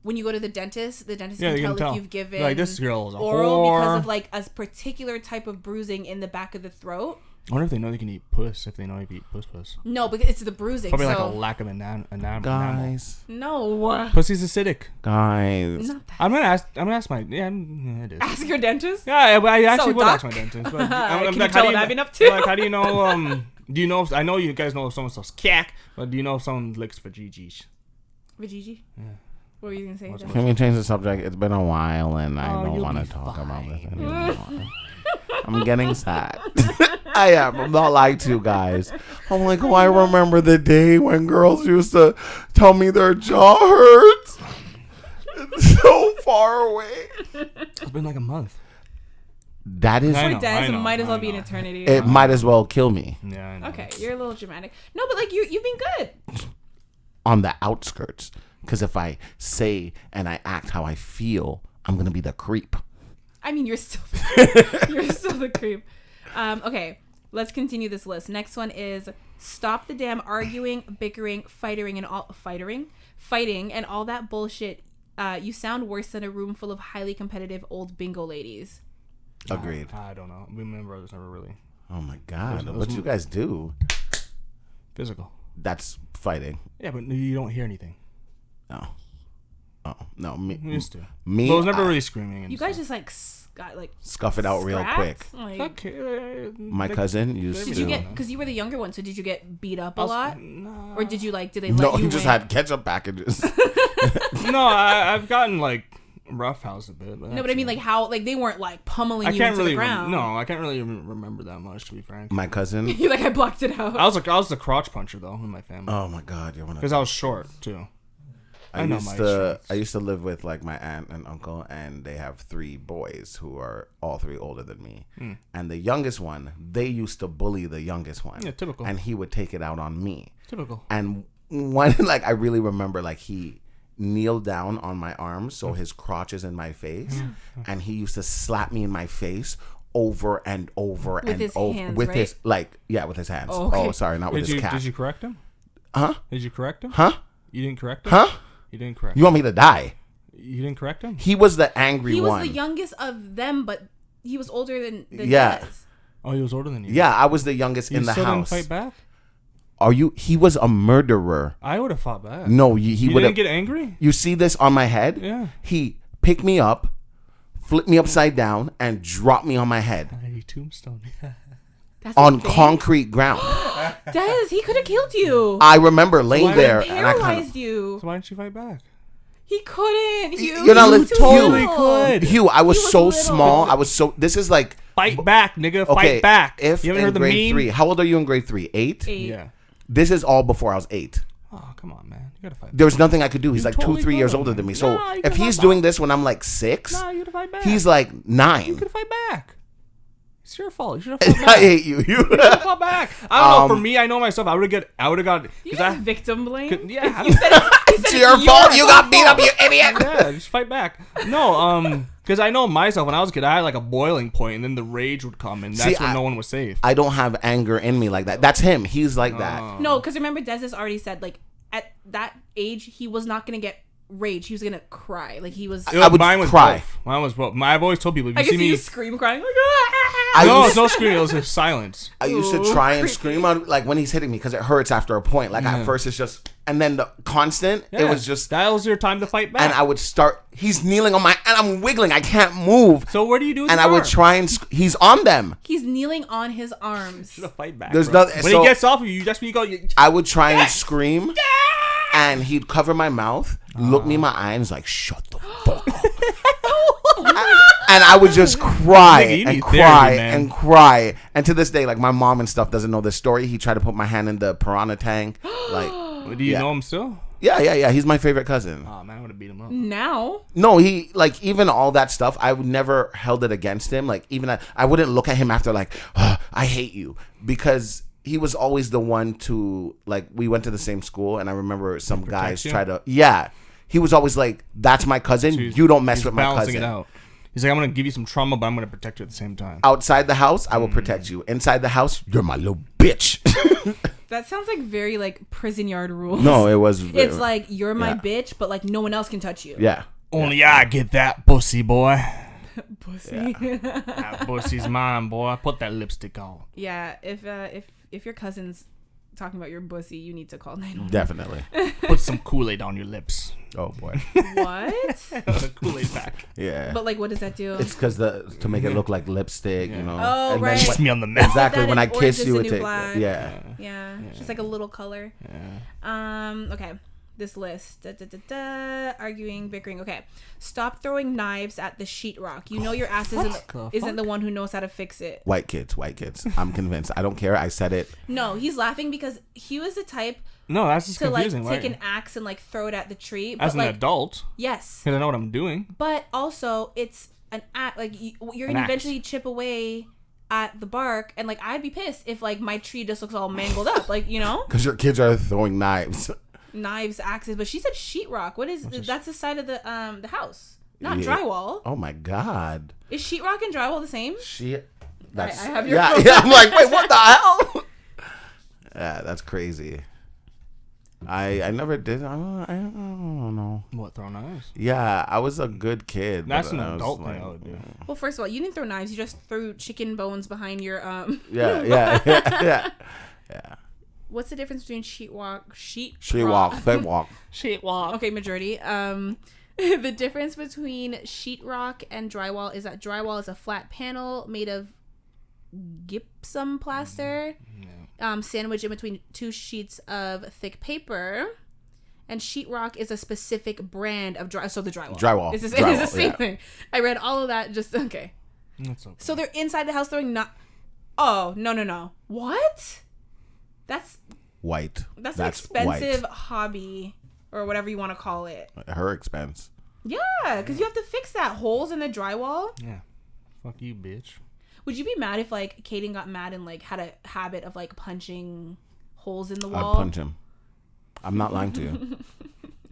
when you go to the dentist Yeah, can you tell can tell. if you've given Like, this girl is a oral whore. because of like a particular type of bruising in the back of the throat. I wonder if they know they can eat puss. If they know you can eat puss. No, because it's the bruising. Probably so like a lack of enamel. Guys. no, Pussy's acidic. Guys. not that. I'm gonna ask my it is. Ask your dentist. Yeah, I actually So, would ask doc? my dentist. But Can you like, tell how do what I've been up to? Like, how do you know? Do you know? I know you guys know if someone says cack, but do you know if someone licks for GGs? Vagigi? Yeah. What were you gonna say? What's- Des? Can we change the subject? It's been a while and I Oh, don't you'll want be to talk about this fine. anymore. I'm getting sad. I am. I'm not lying to you guys. I'm like, I remember the day when girls used to tell me their jaw hurts. It's so far away. It's been like a month. That is, I For know, Des, it might as well I be an know. eternity. it might as well kill me. Yeah, I know. Okay, you're a little dramatic. No, but like you've been good. On the outskirts. Because if I say and I act how I feel, I'm going to be the creep. I mean, you're still the creep. Okay, let's continue this list. Next one is stop the damn arguing, bickering, fighting, and all that bullshit. You sound worse than a room full of highly competitive old bingo ladies. Agreed. I don't know. Me and my brothers never really. Oh my God. What do you guys do? Physical. That's fighting. Yeah, but you don't hear anything. No. Oh, no. Me. We used to. Me. But it was never really screaming. And You guys just got like scuff it out real quick. Like, okay. My cousin used did to. you get, because you were the younger one, so did you get beat up a lot? No. Or did you like, did they No, let you he just win? had ketchup packages. No, I've gotten like roughhoused a bit. No, but I mean like how, like they weren't like pummeling I you can't into really the ground. no, I can't really remember that much, to be frank. My cousin. You're like, I blocked it out. I was the crotch puncher though in my family. Oh my God, you're one of. Because I was short too. I know my strengths. I used to live with like my aunt and uncle, and they have 3 boys who are all 3 older than me. And the youngest one, they used to bully the youngest one. Yeah, typical. And he would take it out on me. Typical. And one, like, I really remember, like, he kneeled down on my arms, so his crotch is in my face, and he used to slap me in my face over and over With and his over hands, with right? his with his hands. Oh, okay. Oh, sorry, not with his cat. Did you correct him? Huh? Did you correct him? Huh? You didn't correct him? Huh? You didn't correct You want me to die? You didn't correct him? He was the angry He was one. the youngest of them, but he was older than Yeah. Des. Oh, he was older than you. Yeah, I was the youngest in the still house. didn't fight back? Are you? He was a murderer. I would have fought back. No, he You would didn't have. get angry? You see this on my head? Yeah. He picked me up, flipped me upside down, and dropped me on my head Hey, tombstone. That's on insane. concrete ground. Des, he could have killed you. I remember laying Why there, did and I kind Paralyzed of. you. So why didn't you fight back? He couldn't. Hugh. You're not He li- was too totally little. could. Hugh, I was, He was so little. small. I was so. This is like. Fight back, nigga. Okay, Fight back. If You haven't in heard the grade meme? 3, how old are you in grade 3? 8? 8. Yeah. This is all before I was 8. Oh, come on, man. You gotta fight back. There was nothing I could do. He's like totally 2-3 years could. older than me. So Nah, you if could he's fight doing back. this when I'm like 6, Nah, you gotta fight back. he's like You 9. could fight back. It's your fault. You should have fought I back. hate you. You should have fought back. I don't know. For me, I know myself. I would have got. You Because just I. victim blame. Yeah. You said It's your fault. You got beat up, you idiot. Yeah, just fight back. No, because I know myself. When I was a kid, I had like a boiling point, and then the rage would come, and that's See, when no one was safe. I don't have anger in me like that. That's him. He's like that. No, because remember, Des has already said, like, at that age, he was not going to get rage. He was going to cry. Like, he was... I would Mine was cry. both. Mine was both. I've always told people, if I you can see see me... you scream crying. Like, I No, used- it's no screaming. It was just silence. I used to try and scream out like when he's hitting me because it hurts after a point. Like at first it's just, and then the constant, it was just, That was your time to fight back. and I would start, he's kneeling on my, and I'm wiggling. I can't move. So what do you do with And your I would arm? try and, he's on them. He's kneeling on his arms. To fight back. There's bro. nothing- When so- he gets off of you, that's when you go... I would try and scream, and he'd cover my mouth, look me in my eye, and he's like, shut the fuck up. And I would just cry Nigga, you and need cry therapy, man. and cry. And to this day, like my mom and stuff doesn't know this story. He tried to put my hand in the piranha tank. Like, Do you Yeah. know him still? yeah. He's my favorite cousin. Oh, man, I would have beat him up. Now? No, he like even all that stuff. I would never held it against him. Like even I wouldn't look at him after like, oh, I hate you, because he was always the one to like. We went to the same school, and I remember some guys you? try to. Yeah, he was always like, "That's my cousin. He's- You don't mess he's with my balancing cousin." it out. He's like, I'm gonna give you some trauma, but I'm gonna protect you at the same time. Outside the house, I will protect you. Inside the house, you're my little bitch. That sounds like very, like, prison yard rules. No, it was. It's like, you're my Yeah. bitch, but, like, no one else can touch you. yeah. Only I get that pussy, boy. Pussy. That pussy's mine, boy. Put that lipstick on. Yeah, if your cousin's talking about your pussy, you need to call 911. Definitely. Put some Kool-Aid on your lips. Oh boy. What? Kool-Aid pack. Yeah. But, like, what does that do? It's because to make it look like lipstick, you know. Oh, And then right. Kiss me on the mouth. Exactly. That When I in kiss Orange you, is it the take. New Black. Yeah. Yeah, just like a little color. Yeah. Okay. This list. Arguing, bickering. Okay. Stop throwing knives at the sheetrock. You know your ass isn't the one who knows how to fix it. White kids. I'm convinced. I don't care. I said it. No, he's laughing because he was the type No, that's just to like confusing, take right? an axe and like throw it at the tree. As But an like, adult, yes, because I know what I'm doing. but also it's an axe. Like you're An gonna axe. eventually chip away at the bark, and like I'd be pissed if like my tree just looks all mangled up, like you know, Because your kids are throwing knives. knives, axes. But she said sheetrock. What is that's the side of the house? not drywall. Oh my God. Is sheetrock and drywall the same? That's I have your yeah. phone. Yeah. I'm like, wait, what the hell? Yeah, that's crazy. I never did. I don't know. What, throw knives? Yeah, I was a good kid. That's but an I was adult like, thing I would do. Well, first of all, you didn't throw knives. You just threw chicken bones behind your Yeah. What's the difference between sheetrock? Sheetrock. Okay, majority. The difference between sheetrock and drywall is that drywall is a flat panel made of gypsum plaster, sandwiched in between two sheets of thick paper. And sheetrock is a specific brand of drywall. So the drywall. It's the same thing. I read all of that. Just okay. That's okay. So they're inside the house throwing not. Oh no! What? That's white. That's an expensive hobby or whatever you want to call it. Her expense. Yeah, because you have to fix that holes in the drywall. Yeah. Fuck you, bitch. Would you be mad if like Kaden got mad and like had a habit of like punching holes in the wall? I'd punch him. I'm not lying to you.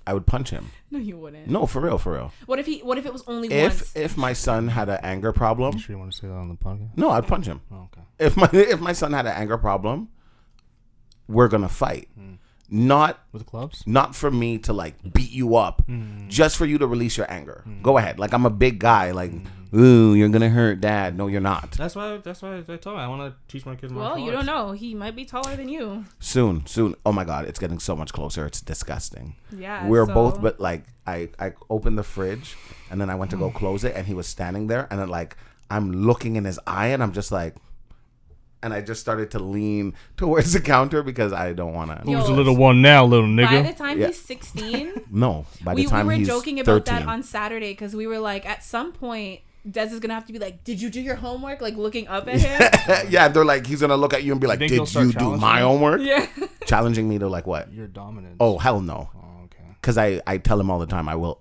I would punch him. No, you wouldn't. No, for real. What if it was only once? If my son had an anger problem. You sure you want to say that on the podcast? No, I'd punch him. Oh, okay. If my son had an anger problem, we're gonna fight. Not with clubs. Not for me to like beat you up, just for you to release your anger. Go ahead. Like I'm a big guy. Like, ooh, you're gonna hurt Dad. No, you're not. That's why I told you I want to teach my kids martial arts. Well, you don't know. He might be taller than you. Soon. Oh my God, it's getting so much closer. It's disgusting. Yeah. We're both, but like I opened the fridge and then I went to go close it and he was standing there and then like I'm looking in his eye and I'm just like. And I just started to lean towards the counter because I don't want to. Who's the little one now, little nigga? By the time he's 16. No, by the time he's 13. We were joking about that on Saturday because we were like, at some point, Des is going to have to be like, did you do your homework? Like looking up at him. Yeah, they're like, he's going to look at you and be like, did you do my homework? Yeah. Challenging me to like what? Your dominance. Oh, hell no. Oh, okay. Because I tell him all the time, I will.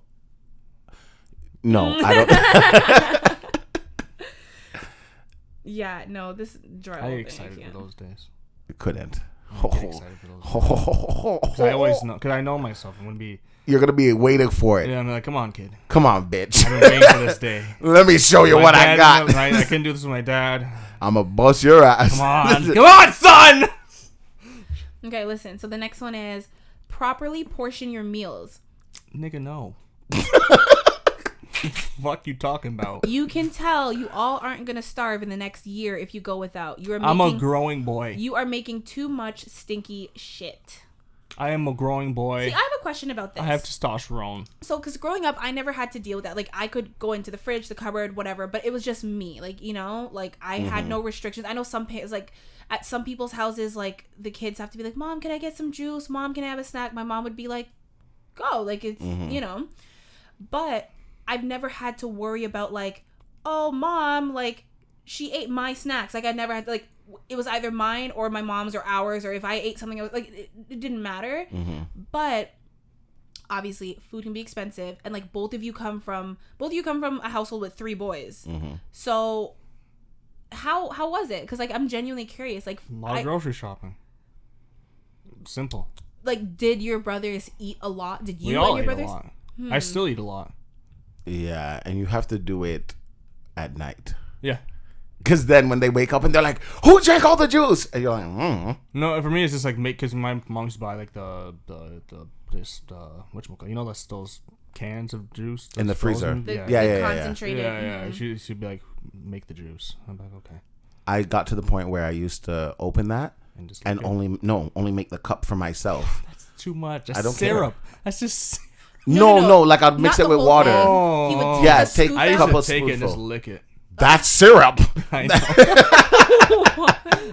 No, I don't. Yeah, no, this drywall. I get excited for those days. Couldn't. I get excited for those days. I always know, because I know myself. I'm gonna be. You're gonna be waiting for it. Yeah, I'm like, come on, kid. Come on, bitch. I've been waiting for this day. Let me show you what I got. I couldn't do this with my dad. I'm gonna bust your ass. Come on, son. Okay, listen. So the next one is properly portion your meals. Nigga, no. Fuck you talking about? You can tell you all aren't gonna starve in the next year if you go without. I'm a growing boy. You are making too much stinky shit. I am a growing boy. See, I have a question about this. I have testosterone. So, because growing up, I never had to deal with that. Like, I could go into the fridge, the cupboard, whatever, but it was just me. Like, you know, like I had no restrictions. I know some parents, like at some people's houses, like the kids have to be like, Mom, can I get some juice? Mom, can I have a snack? My mom would be like, go. Like, it's, you know, but I've never had to worry about like, oh, Mom, like she ate my snacks. Like I never had to, like, it was either mine or my mom's or ours, or if I ate something, like it didn't matter. But obviously food can be expensive, and like both of you come from a household with 3 boys. So how was it? Because like I'm genuinely curious. Like a lot of grocery shopping. Simple. Like, did your brothers eat a lot? Did you we all and your ate brothers? A lot. I still eat a lot. Yeah, and you have to do it at night. Yeah. Because then when they wake up and they're like, who drank all the juice? And you're like, No, for me it's just like because my mom used to buy like whatchamacallit, you know, those cans of juice in the freezer. The concentrated. Yeah. She'd be like, make the juice. I'm like, okay. I got to the point where I used to open that and only make the cup for myself. That's too much. That's I don't syrup. care. That's just. No, like I'd mix it with water. He would take I a used couple to take it and spoonfuls. just lick it. That's syrup. I know.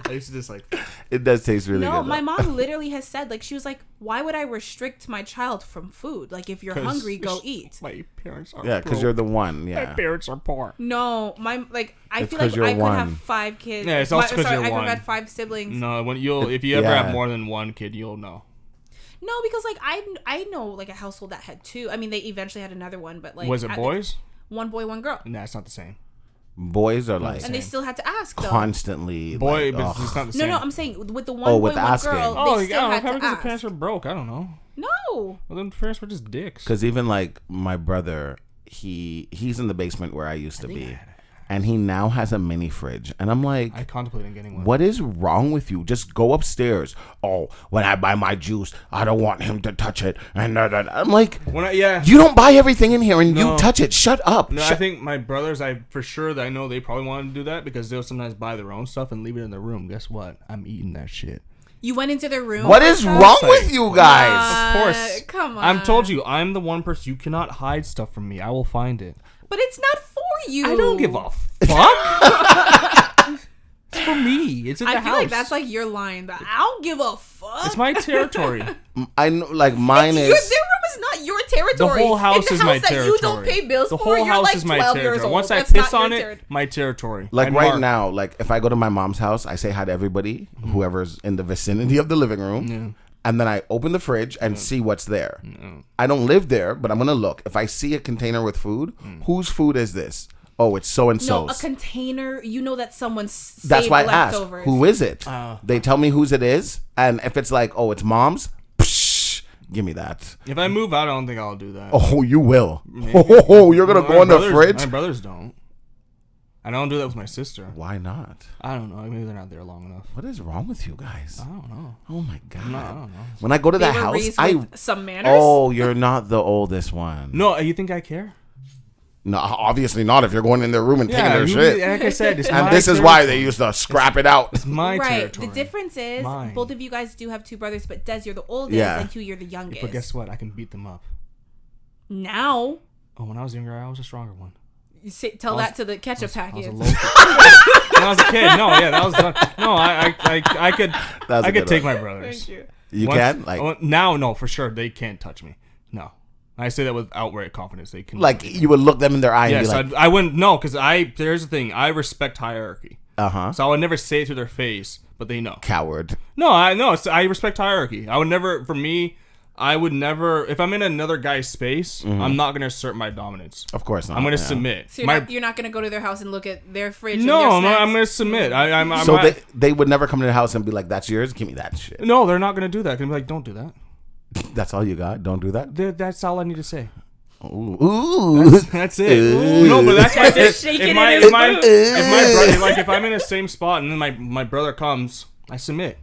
I used to just like. It does taste really good. No, my mom literally has said, like, she was like, why would I restrict my child from food? Like, if you're hungry, go eat. My parents are because you're the one. Yeah. My parents are poor. No, I It's feel like 'cause you're I could one. have 5 kids. Yeah, it's also 'cause you're I could one. have had 5 siblings. No, if you ever have more than one kid, you'll know. No, because like I know like a household that had 2. I mean, they eventually had another one, but like was it boys? 1 boy, 1 girl. Nah, it's not the same. Boys are like And they still had to ask though. constantly. Boy, like, but it's not the same. No, I'm saying with the 1 boy, with 1 asking. girl, they still had probably to because the ask. parents were broke. I don't know. No. Well, then parents were just dicks. Because even like my brother, he's in the basement where I used to be. And he now has a mini fridge. And I'm like, I contemplated getting one. What is wrong with you? Just go upstairs. Oh, when I buy my juice, I don't want him to touch it. And I'm like, you don't buy everything in here and you touch it. Shut up. No, I think my brothers, for sure I know they probably want to do that because they'll sometimes buy their own stuff and leave it in their room. Guess what? I'm eating that shit. You went into their room? What is wrong with you guys? Of course. Come on. I've told you, I'm the one person. You cannot hide stuff from me. I will find it. But it's not for you. I don't give a fuck. It's for me. It's in the house. I feel like that's like your line. I don't give a fuck. It's my territory. I know, like mine is. Their room is not your territory. The whole house is my territory. You don't pay bills the for. whole house is my territory. Once I piss on it, my territory. Like right now, like if I go to my mom's house, I say hi to everybody, whoever's in the vicinity of the living room. Yeah. And then I open the fridge and see what's there. I don't live there, but I'm going to look. If I see a container with food, whose food is this? Oh, it's so-and-so's. No, a container, you know that someone's saved That's why I ask, leftovers. who is it? They tell me whose it is. And if it's like, oh, it's mom's, give me that. If I move out, I don't think I'll do that. Oh, you will. Oh, you're going to go in the fridge? My brothers don't. I don't do that with my sister. Why not? I don't know. Maybe they're not there long enough. What is wrong with you guys? I don't know. Oh my god! No, I don't know. When I go to that house, some manners. Oh, you're not the oldest one. No, you think I care? No, obviously not. If you're going in their room and taking their shit, like I said, and this is why they used to scrap it out. It's my territory. The difference is both of you guys do have two brothers, but Des, you're the oldest, and Hugh, you're the youngest. But guess what? I can beat them up. Now. Oh, when I was younger, I was a stronger one. Tell that to the ketchup packet. When I was a kid, that was done. No, I could take my brothers. Thank you. You can? Like now, no, for sure. They can't touch me. No. I say that with outright confidence. They can. Like you would look them in their eye and be like, I wouldn't. No, because here's the thing. I respect hierarchy. So I would never say it to their face, but they know. Coward. No, I respect hierarchy. I would never. For me, I would never. If I'm in another guy's space, I'm not gonna assert my dominance. Of course not. I'm gonna submit. So you're not gonna go to their house and look at their fridge. No, I'm gonna submit. So they would never come to the house and be like, "That's yours. Give me that shit." No, they're not gonna do that. They're gonna be like, "Don't do that." That's all you got. Don't do that. That's all I need to say. Ooh. That's it. Ooh. No, but that's my thing. If I'm in the same spot and then my brother comes, I submit.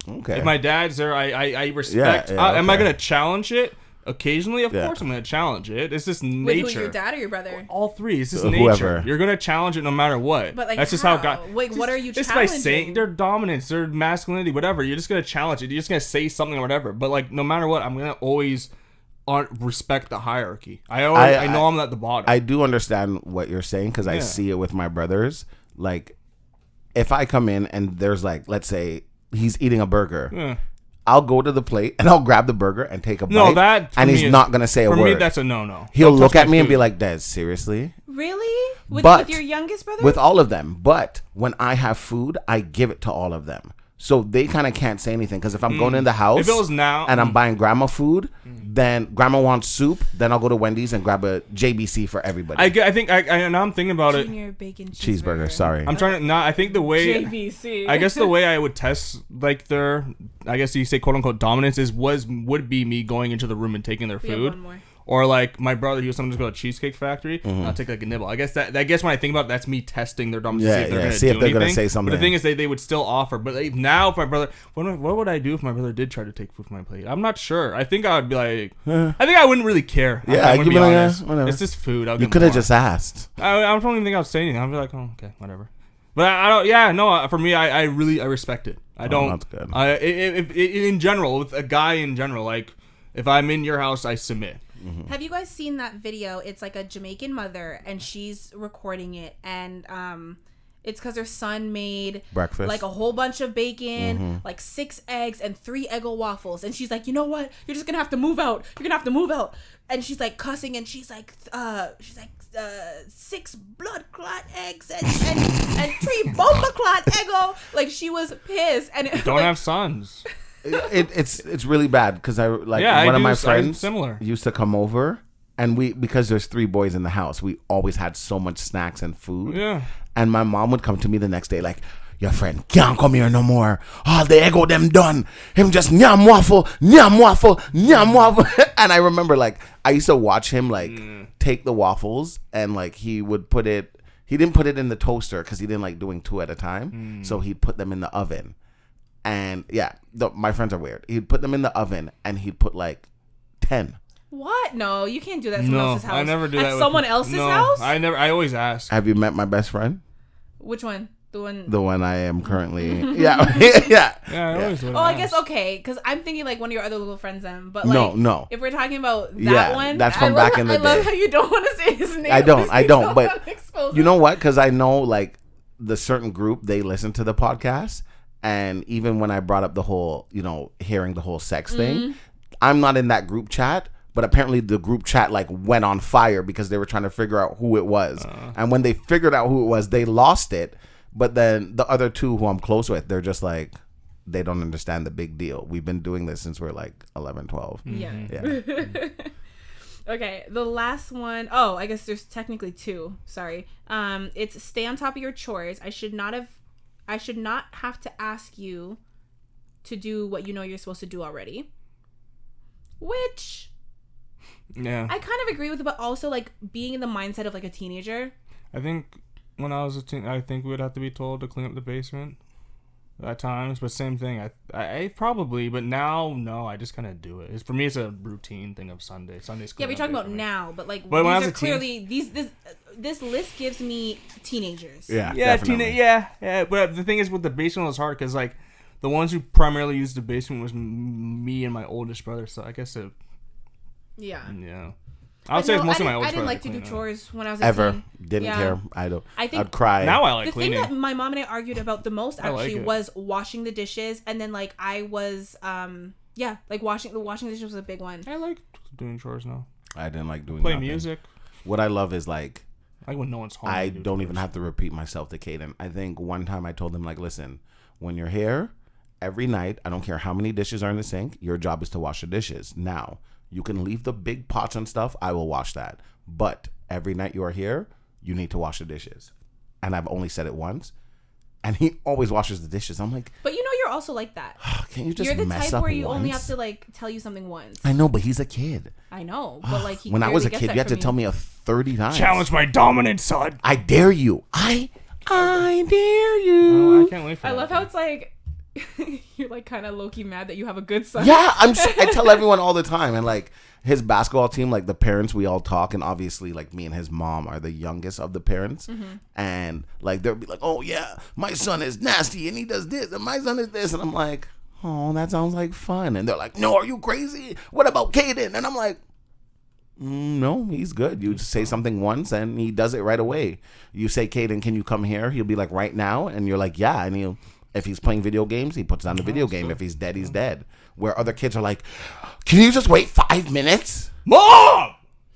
Okay. If my dad's there, I respect. Am I gonna challenge it? Occasionally, of course, I'm gonna challenge it. It's just nature. With who, your dad or your brother? All three. It's just nature. Whoever. You're gonna challenge it no matter what. But that's just how God. Wait, what are you challenging? Just by saying their dominance, their masculinity, whatever. You're just gonna challenge it. You're just gonna say something or whatever. But like, no matter what, I'm gonna always respect the hierarchy. I know I'm at the bottom. I do understand what you're saying because I see it with my brothers. Like, if I come in and there's like, let's say he's eating a burger. Yeah. I'll go to the plate and I'll grab the burger and take a bite. And he's not gonna say a word. For me, that's a no. He'll look at me and be like, "Des, seriously?" Really? With your youngest brother? With all of them. But when I have food, I give it to all of them. So they kind of can't say anything because if I'm going in the house if it was now, and I'm buying grandma food, then grandma wants soup, then I'll go to Wendy's and grab a JBC for everybody. I think now I'm thinking about Junior bacon cheeseburger. Sorry, I'm trying to. I think the way JBC. I guess the way I would test like their, I guess you say quote unquote dominance would be me going into the room and taking their food. Or like my brother, he was something to go to Cheesecake Factory. I'll take like a nibble. I guess when I think about it, that's me testing their dominance. See if they're gonna say something. But the thing is, they would still offer. But now, if my brother, what would I do if my brother did try to take food from my plate? I'm not sure. I think I would be like, I think I wouldn't really care. Yeah, I'd be honest. Whatever. It's just food. You could have just asked. I don't even think I would say anything. I'd be like, oh, okay, whatever. But I don't. Yeah, no. For me, I really respect it. I don't. That's good. If in general, with a guy in general, like if I'm in your house, I submit. Mm-hmm. Have you guys seen that video? It's like a Jamaican mother and she's recording it and it's because her son made breakfast, like a whole bunch of bacon, like 6 eggs and 3 Eggo waffles, and she's like, you know what, you're just gonna have to move out, and she's like cussing and she's like 6 blood clot eggs and 3 bomba clot Eggo, like she was pissed. And you don't have sons. It's really bad because one of my friends used to come over and because there's 3 boys in the house, we always had so much snacks and food. Yeah. And my mom would come to me the next day like, your friend can't come here no more. All the ego them done. Him just nyam waffle, nyam waffle, nyam waffle. And I remember, like, I used to watch him, like, take the waffles and, like, he would put it. He didn't put it in the toaster because he didn't like doing 2 at a time. So he'd put them in the oven. And yeah, my friends are weird. He'd put them in the oven and he'd put like 10. What? No, you can't do that at someone else's house. I never do that. At someone else's house? I always ask. Have you met my best friend? Which one? The one I am currently. Yeah. I always would. Oh, I guess okay, because I'm thinking like one of your other little friends. But like, no. If we're talking about that one, that's from back in the day. I love how you don't want to say his name. I don't. But you know what? Because I know like the certain group, they listen to the podcast, and even when I brought up the whole, hearing the whole sex thing, I'm not in that group chat. But apparently the group chat like went on fire because they were trying to figure out who it was, and when they figured out who it was, they lost it. But then the other 2 who I'm close with, they're just like, they don't understand the big deal. We've been doing this since we're like 11, 12. Yeah. Yeah. Okay, the last one. Oh, I guess there's technically 2. Sorry. It's stay on top of your chores. I should not have to ask you to do what you know you're supposed to do already. Which, yeah, I kind of agree with, but also like being in the mindset of like a teenager. I think when I was a teen, I think we would have to be told to clean up the basement at times, but same thing. I probably, but now, no, I just kind of do it. For me, it's a routine thing of Sundays. Yeah, we're talking about now, but like, but these are clearly this list gives me teenagers. Yeah, yeah. But the thing is, with the basement was hard because like the ones who primarily used the basement was me and my oldest brother. So I guess it. Yeah. I would say it's mostly my oldest brother. I didn't like to do chores when I was ever. a teen. Didn't care. I'd cry. Now I like the cleaning. The thing that my mom and I argued about the most actually was washing the dishes, and then like I was like washing the dishes was a big one. I like doing chores now. I didn't like doing play music. What I love is like when no one's home. I don't even have to repeat myself to Kaden. I think one time I told him like, listen, when you're here every night, I don't care how many dishes are in the sink, your job is to wash the dishes. Now, you can leave the big pots and stuff. I will wash that. But every night you are here, you need to wash the dishes. And I've only said it once. And he always washes the dishes. I'm like... But you're also like that. Can't you just mess up You're the type where you once? only have to like tell you something once. I know, but he's a kid. I know. But like when I was a kid, you had to tell me 30 times. Challenge my dominance, son. I dare you. I dare you. Oh, I can't wait for that. I love how it's like... You're like kind of low-key mad that you have a good son. Yeah, I tell everyone all the time. And like his basketball team, like the parents, we all talk, and obviously like me and his mom are the youngest of the parents. And like they'll be like, oh yeah, my son is nasty and he does this and my son is this, and I'm like, oh, that sounds like fun. And they're like, no, are you crazy? What about Kaden? And I'm like, no, he's good. You say something once and he does it right away. You say, Kaden, can you come here? He'll be like, right now? And you're like, yeah. And if he's playing video games, he puts on the video game. If he's dead, he's dead. Where other kids are like, can you just wait 5 minutes? Mom!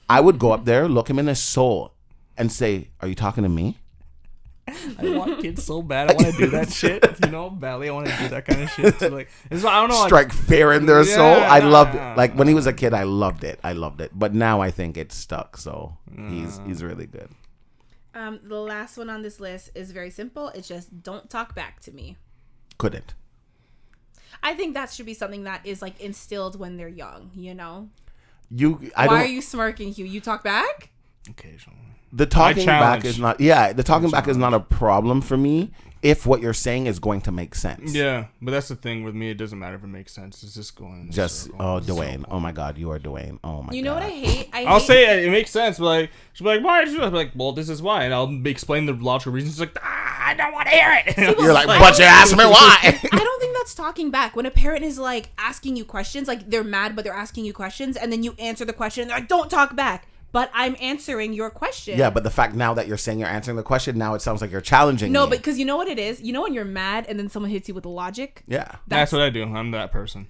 I would go up there, look him in his soul, and say, are you talking to me? I want kids so bad. I want to do that shit. Badly. I want to do that kind of shit. So, like, I don't know. Strike fear in their soul. I loved it. Like when he was a kid, I loved it. But now I think it's stuck. So he's really good. The last one on this list is very simple. It's just don't talk back to me. Couldn't. I think that should be something that is like instilled when they're young. Why are you smirking, Hugh? You talk back? Occasionally. The talking back is not. Yeah, the talking back is not a problem for me if what you're saying is going to make sense. Yeah, but that's the thing with me. It doesn't matter if it makes sense. It's just going. Dwayne. So oh my God, you are Dwayne. Oh my God. You know what I hate? I'll say it makes sense, but like she'll be like, why? She'll be like, well, this is why, and I'll explain the logical reasons. She's like, I don't want to hear it. You're like, but you asked me why. I don't think that's talking back. When a parent is like asking you questions, like they're mad, but they're asking you questions, and then you answer the question, and they're like, don't talk back. But I'm answering your question. Yeah, but the fact now that you're saying you're answering the question, now it sounds like you're challenging me. No, but because you know what it is? You know when you're mad and then someone hits you with logic? Yeah. That's what I do. I'm that person.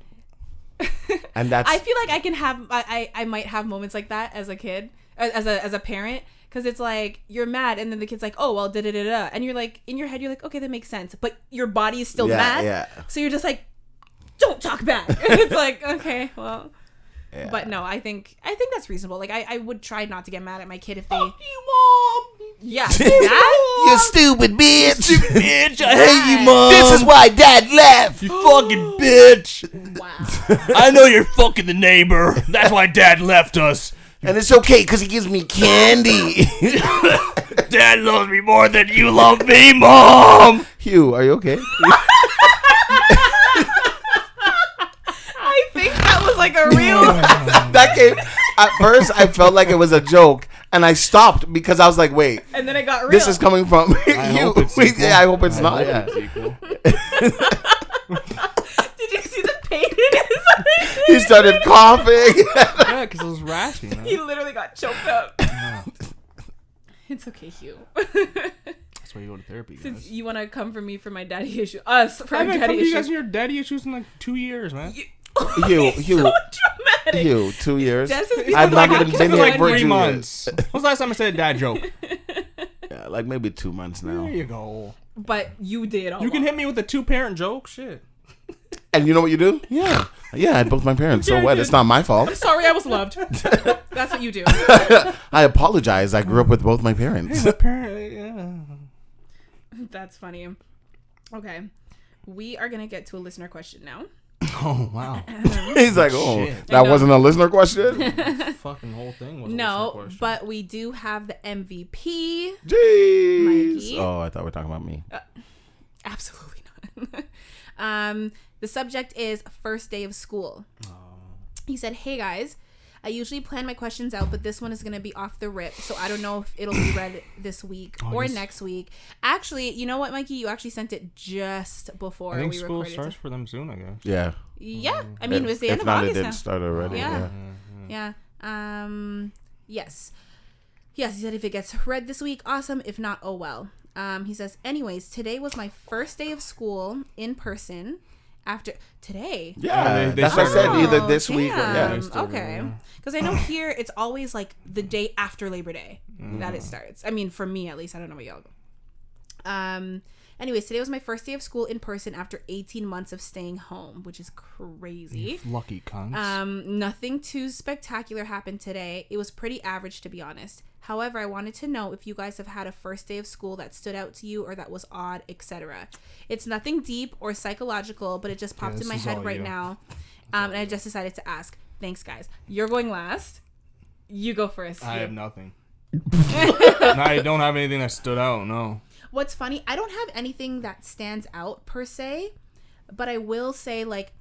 And that's... I feel like I can have... I might have moments like that as a kid, as a parent, because it's like, you're mad, and then the kid's like, oh, well, da-da-da-da. And you're like, in your head, you're like, okay, that makes sense. But your body is still mad. Yeah. So you're just like, don't talk back. It's like, okay, well... Yeah. But no, I think that's reasonable. Like I would try not to get mad at my kid if they. Fuck you, Mom. Yeah. That? You stupid bitch. Bitch, I hate you, Mom. This is why Dad left. You fucking bitch. Wow. I know you're fucking the neighbor. That's why Dad left us. And it's okay because he gives me candy. Dad loves me more than you love me, Mom. Hugh, are you okay? I think that was like a real. That came. At first, I felt like it was a joke, and I stopped because I was like, "Wait, And then it got real. this is coming from you." hope it's equal. Yeah, I hope it's not. hope Yeah. it's equal. Did you see the pain in his eyes? He started coughing. Yeah, because it was raspy, man. He literally got choked up. It's okay, Hugh. That's why you go to therapy, guys. Since you want to come for me for my daddy issue, us for I our haven't daddy come to you issue. guys and your daddy issues in like 2 years, man. Hugh, So dramatic. Hugh, 2 years. Des has been I've like not a even It's been been here like for 3 2 months. years. When was the last time I said a dad joke? Yeah, like maybe 2 months now. There you go. But you did all You can along. hit me with a 2-parent joke. Shit. And you know what you do? Yeah, I had both my parents. So Yeah, I what? did. It's not my fault. Sorry, I was loved. That's what you do. I apologize. I grew up with both my parents. My parent, yeah. That's funny. Okay. We are going to get to a listener question now. Oh, wow. He's like, oh, Shit. that know. wasn't a listener question? Fucking whole thing was a No, listener question. but we do have the MVP. Jeez. Mikey. Oh, I thought we were talking about me. Absolutely not. The subject is first day of school. He said, "Hey guys, I usually plan my questions out, but this one is going to be off the rip, so I don't know if it'll be read this week or yes. next week." Actually, you know what, Mikey? You actually sent it just before I think we school recorded. starts for them soon, I guess. Yeah. Yeah, I mean, it was the If end of not, it August did now. start already. Yeah. Yeah. Yeah. Yes. Yes, he said if it gets read this week, awesome. If not, oh well. He says, anyways, today was my first day of school in person. After today. Yeah, they that's what I said. started- Either this week or Damn. yeah. started, Okay. yeah. Because I know here it's always like the day after Labor Day that it starts. I mean, for me at least. I don't know about y'all. Anyways, today was my first day of school in person after 18 months of staying home, which is crazy. You lucky cunts. Nothing too spectacular happened today. It was pretty average, to be honest. However, I wanted to know if you guys have had a first day of school that stood out to you or that was odd, etc. It's nothing deep or psychological, but it just popped in my this is head all right you. now. And I just decided to ask. Thanks, guys. You're going last. You go first. I have nothing. I don't have anything that stood out, no. What's funny, I don't have anything that stands out per se, but I will say, like,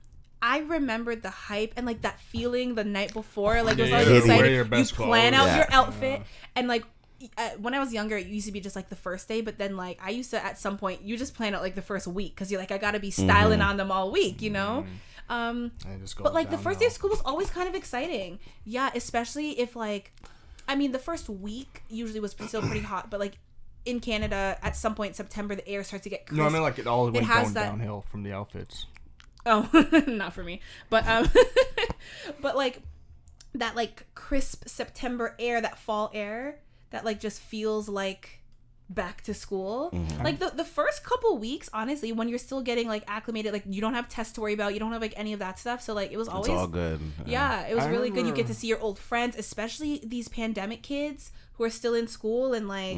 I remembered the hype and like that feeling the night before. Like, it was Yeah, always you exciting. wear your best You plan clothes. out Yeah. your outfit and like. When I was younger, it used to be just like the first day, but then like I used to at some point you just plan out like the first week because you're like I gotta be styling on them all week, you know. I just go But like the first day of downhill. school was always kind of exciting, yeah. Especially if like, I mean, the first week usually was still pretty hot, but like in Canada at some point in September the air starts to get crisp. No, I mean like it all went has going that- downhill from the outfits. Oh, not for me. But but like that like crisp September air, that fall air that like just feels like back to school. Like the first couple weeks, honestly, when you're still getting like acclimated, like you don't have tests to worry about, you don't have like any of that stuff. So like it was always It's all good. yeah, it was I really good. You remember- get to see your old friends, especially these pandemic kids who are still in school and like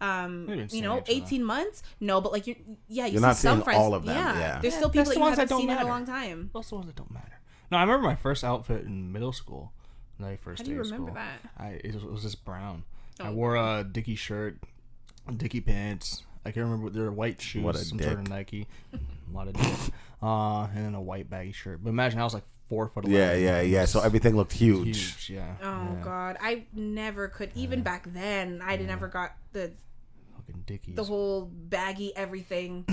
didn't see you know, each other. 18 months. No, but like you You're see not some seeing friends. all of them, yeah. There's Yeah, still people that's that the you ones that haven't don't seen in a matter. long time. Those are the ones that don't matter. No, I remember my first outfit in middle school. My first How day do you of remember school. that? It was just brown. I Oh. wore a Dickie shirt, Dickie pants. I can't remember. They were white shoes. What a some dick. sort of Nike. A lot of dick. And then a white baggy shirt. But imagine I was like 4'11". Yeah. So everything looked huge. Huge, yeah. Oh yeah. God, I never could. Even back then, I never got Fucking Dickies. the whole baggy everything.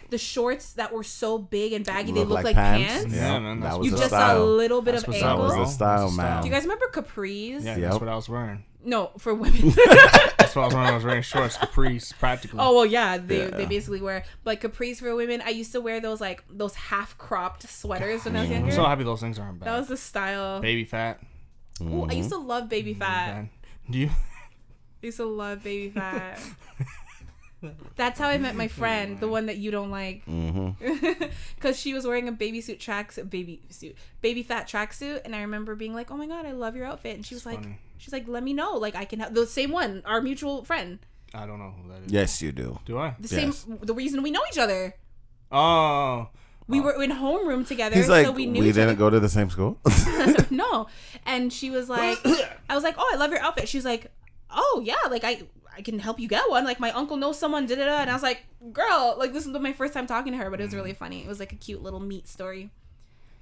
The shorts that were so big and baggy, they Look looked like like pants. pants. Yeah, man, That that's was You the just style. saw a little bit That's of what's That ankle. was the That's style, the man. style. Do you guys remember capris? Yeah, Yep. that's what I was wearing. No, for women. That's what I was wearing. I was wearing shorts, capris, practically. Oh well, yeah, they basically wear like capris for women. I used to wear those like those half cropped sweaters when I was I'm younger. so happy those things aren't bad. That was the style. Baby fat. Ooh, I used to love baby fat. Fat. Do you? I used to love baby fat. That's how I met my friend, the one that you don't like, because she was wearing a baby fat tracksuit, and I remember being like, "Oh my God, I love your outfit," and she was like, funny. "She's like, let me know, like I can have the same one, our mutual friend." I don't know who that is. Yes, you do. Do I? The reason we know each other. Oh. We were in homeroom together, He's like, so we knew we each didn't other. go to the same school? No. And she was like, I was like, oh, I love your outfit. She was like, oh, yeah, like, I can help you get one. Like, my uncle knows someone, da-da-da. And I was like, girl, like, this is my first time talking to her, but it was really funny. It was like a cute little meet story.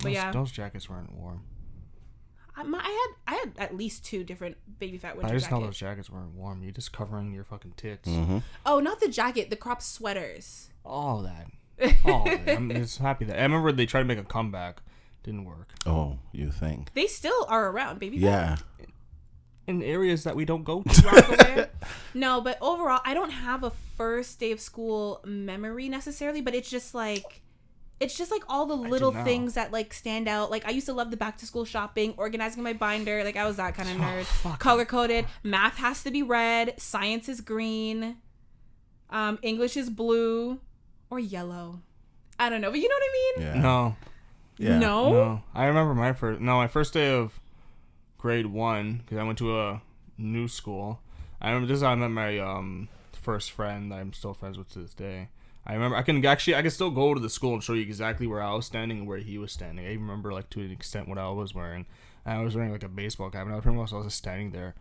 But those jackets weren't warm. I had at least 2 different baby fat winter I just jackets. know those jackets weren't warm. You're just covering your fucking tits. Mm-hmm. Oh, not the jacket, the crop sweaters. All that. I'm just happy that I remember they tried to make a comeback. Didn't work. Oh, you think? They still are around, baby fat. Yeah. In areas that we don't go to. No, but overall, I don't have a first day of school memory necessarily, but it's just like all the little things that like stand out. Like I used to love the back to school shopping, organizing my binder. Like I was that kind of nerd. Color coded. Math has to be red. Science is green. English is blue or yellow. I don't know, but you know what I mean? Yeah. No. Yeah. No. I remember my first day of grade 1 because I went to a new school. I remember this is how I met my first friend that I'm still friends with to this day. I remember I can still go to the school and show you exactly where I was standing and where he was standing. I remember like to an extent what I was wearing. And I was wearing like a baseball cap and I was just standing there.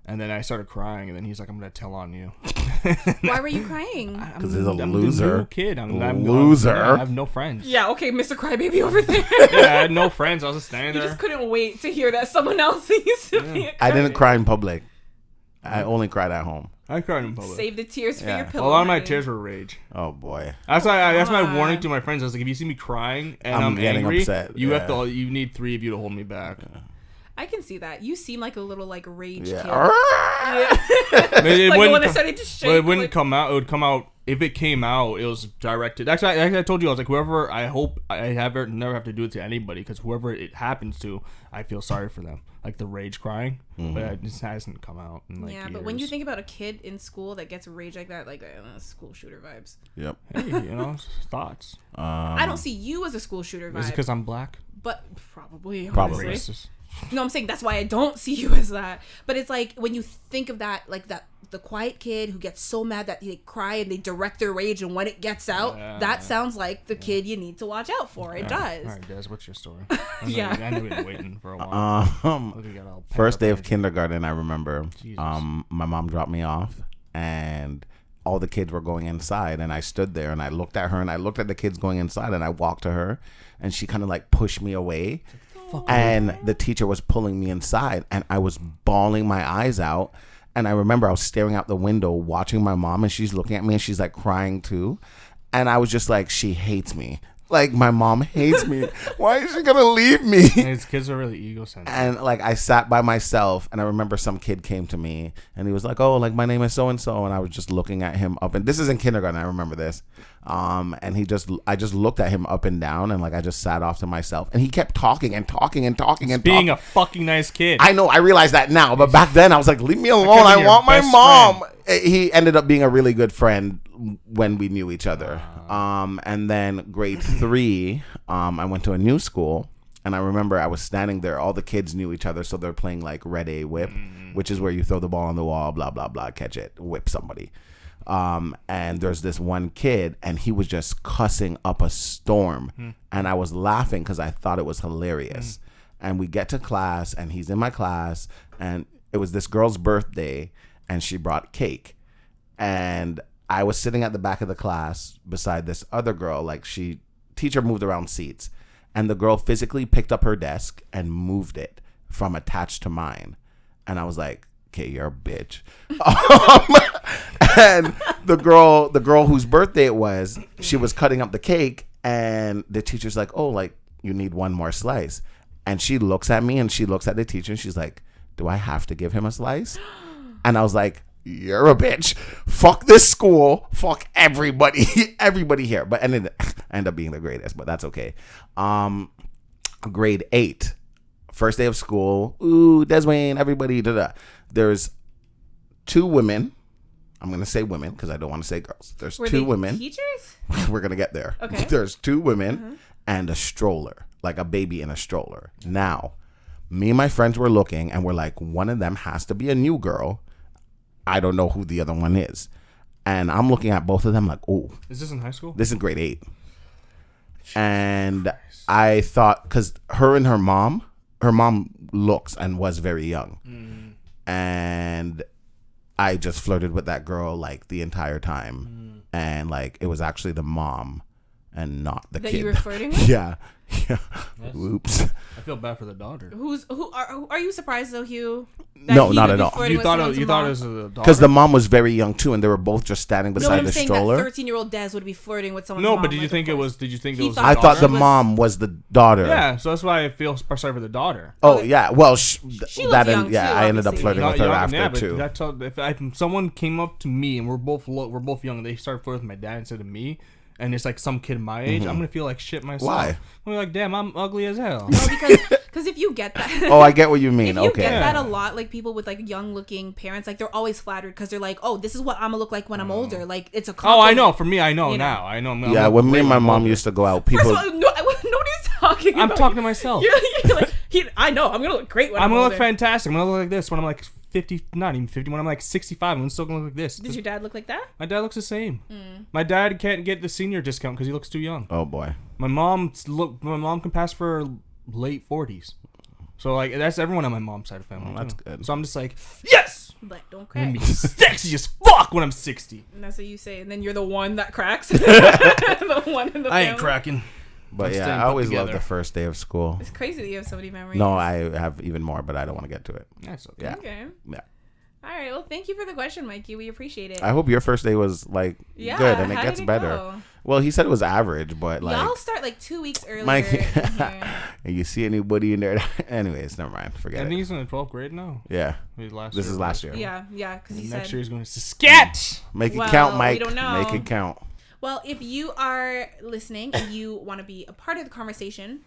And then I started crying and then he's like, I'm gonna tell on you. Why were you crying? Because he's a I'm loser. The new kid. I'm loser. I have no friends. Yeah, okay, Mr. Crybaby over there. Yeah, I had no friends. I was just standing You there. just couldn't wait to hear that someone else used to be a I didn't crybaby. cry in public. I only cried at home. I cried in public. Save the tears for Yeah. your A pillow. lot of my honey. tears were rage. Oh boy. That's my warning to my friends. I was like, if you see me crying and I'm I'm getting angry, upset. you Yeah. you need 3 of you to hold me back. I can see that. You seem like a little like rage Yeah. kid. Yeah. It Like the wouldn't one that co- started to shake. Well, it wouldn't like, come out. It would come out if it came out. It was directed. Actually, I told you I was like, whoever. I hope I never have to do it to anybody because whoever it happens to, I feel sorry for them. Like the rage crying, but it just hasn't come out. In like yeah, years. but when you think about a kid in school that gets rage like that, like school shooter vibes. Yep. hey, thoughts. I don't see you as a school shooter vibe. Is it because I'm black? But probably. Probably. honestly. Racist. No, I'm saying that's why I don't see you as that. But it's like when you think of that, like that the quiet kid who gets so mad that they cry and they direct their rage, and when it gets out, that sounds like the kid you need to watch out for. It does. All right, Des, what's your story? Yeah. I know we've been waiting for a while. Look, you got all First day of pent up kindergarten, I remember. Jesus. My mom dropped me off, and all the kids were going inside, and I stood there and I looked at her and I looked at the kids going inside, and I walked to her, and she kind of like pushed me away, and the teacher was pulling me inside, and I was bawling my eyes out. And I remember I was staring out the window watching my mom, and she's looking at me and she's like crying too. And I was just like, she hates me. Like, my mom hates me. Why is she gonna leave me? His kids are really egocentric. And like, I sat by myself, and I remember some kid came to me and he was like, oh, like, my name is so and so, and I was just looking at him up, and this is in kindergarten, I remember this. And I just looked at him up and down, and like, I just sat off to myself, and he kept talking and talking and talking and Being talking. a fucking nice kid. I know, I realize that now, but back then I was like, leave me alone. could've been I your want my best mom. He ended up being a really good friend when we knew each other. And then grade 3, I went to a new school, and I remember I was standing there. All the kids knew each other, so they're playing like Red A Whip, which is where you throw the ball on the wall, blah, blah, blah, catch it, whip somebody. And there's this one kid, and he was just cussing up a storm. And I was laughing because I thought it was hilarious. And we get to class, and he's in my class, and it was this girl's birthday, and she brought cake. And I was sitting at the back of the class beside this other girl. Like, teacher moved around seats, and the girl physically picked up her desk and moved it from attached to mine. And I was like, okay, you're a bitch. And the girl whose birthday it was, she was cutting up the cake, and the teacher's like, oh, like, you need one more slice. And she looks at me and she looks at the teacher and she's like, do I have to give him a slice? And I was like, you're a bitch. Fuck this school. Fuck everybody. Everybody here. But I end up being the greatest, but that's okay. Grade 8. First day of school. Ooh, Deswayne, everybody. Da-da. There's 2 women. I'm going to say women because I don't want to say girls. There's Were 2 they women. teachers? We're going to get there. Okay. There's 2 women and a stroller, like a baby in a stroller. Now, me and my friends were looking, and we're like, one of them has to be a new girl. I don't know who the other one is. And I'm looking at both of them like, oh. Is this in high school? This is grade 8. And I thought, because her mom looks and was very young. And I just flirted with that girl like the entire time. And like, it was actually the mom and not the kid. That you were flirting with? Yeah. Oops. I feel bad for the daughter. Are you surprised though, Hugh? No, not at all. You thought it was a daughter? Because the mom was very young too, and they were both just standing beside the stroller. That 13-year-old Des would be flirting with someone's No, mom. but did you think it was? Did you think it was? I thought the mom was the daughter. Yeah, so that's why I feel sorry for the daughter. Oh yeah, well, she looked young too, I ended up obviously. flirting with her after too. If someone came up to me and we're both young, and they started flirting with my dad instead of me, and it's like some kid my age, I'm gonna feel like shit myself. Why? I'm gonna be like, damn, I'm ugly as hell. No, because if you get that, Oh, I get what you mean. if you Okay. get that a lot, like people with like young looking parents, like they're always flattered because they're like, oh, this is what I'm gonna look like when I'm older. Like it's a compliment. Oh, I know. For me, I know You now. I know. Yeah, when me and my mom used to go out, people. First of all, nobody's talking. I'm about talking you. to myself. You're like, I know. I'm gonna look great when I'm I'm gonna older. look fantastic. I'm gonna look like this when I'm like 50, not even 50. When I'm like 65, I'm still gonna look like this. Did your dad look like that? My dad looks the same. My dad can't get the senior discount because he looks too young. Oh boy. My mom can pass for late 40s. So like that's everyone on my mom's side of the family. That's good. So I'm just like, yes, But don't I'm crack. gonna be sexy as fuck when I'm 60. And that's what you say, and then you're the one that cracks. The one in the family. I ain't cracking. But I'm yeah, staying I put always together. loved the first day of school. It's crazy that you have so many memories. No, I have even more, but I don't want to get to it. That's okay. Yeah. Okay. Yeah. All right. Well, thank you for the question, Mikey. We appreciate it. I hope your first day was like Yeah, good and it how gets did it better. go? Well, he said it was average, but like Y'all start like 2 weeks earlier. Mike, Yeah. and you see anybody in there? Anyways, never mind. Forget I think it. he's in the 12th grade now. Yeah, This this is last year. Yeah, because he Next said. year he's going to Scat. Make it Well, count, we Mike. don't know. Make it count. Well, if you are listening and you want to be a part of the conversation,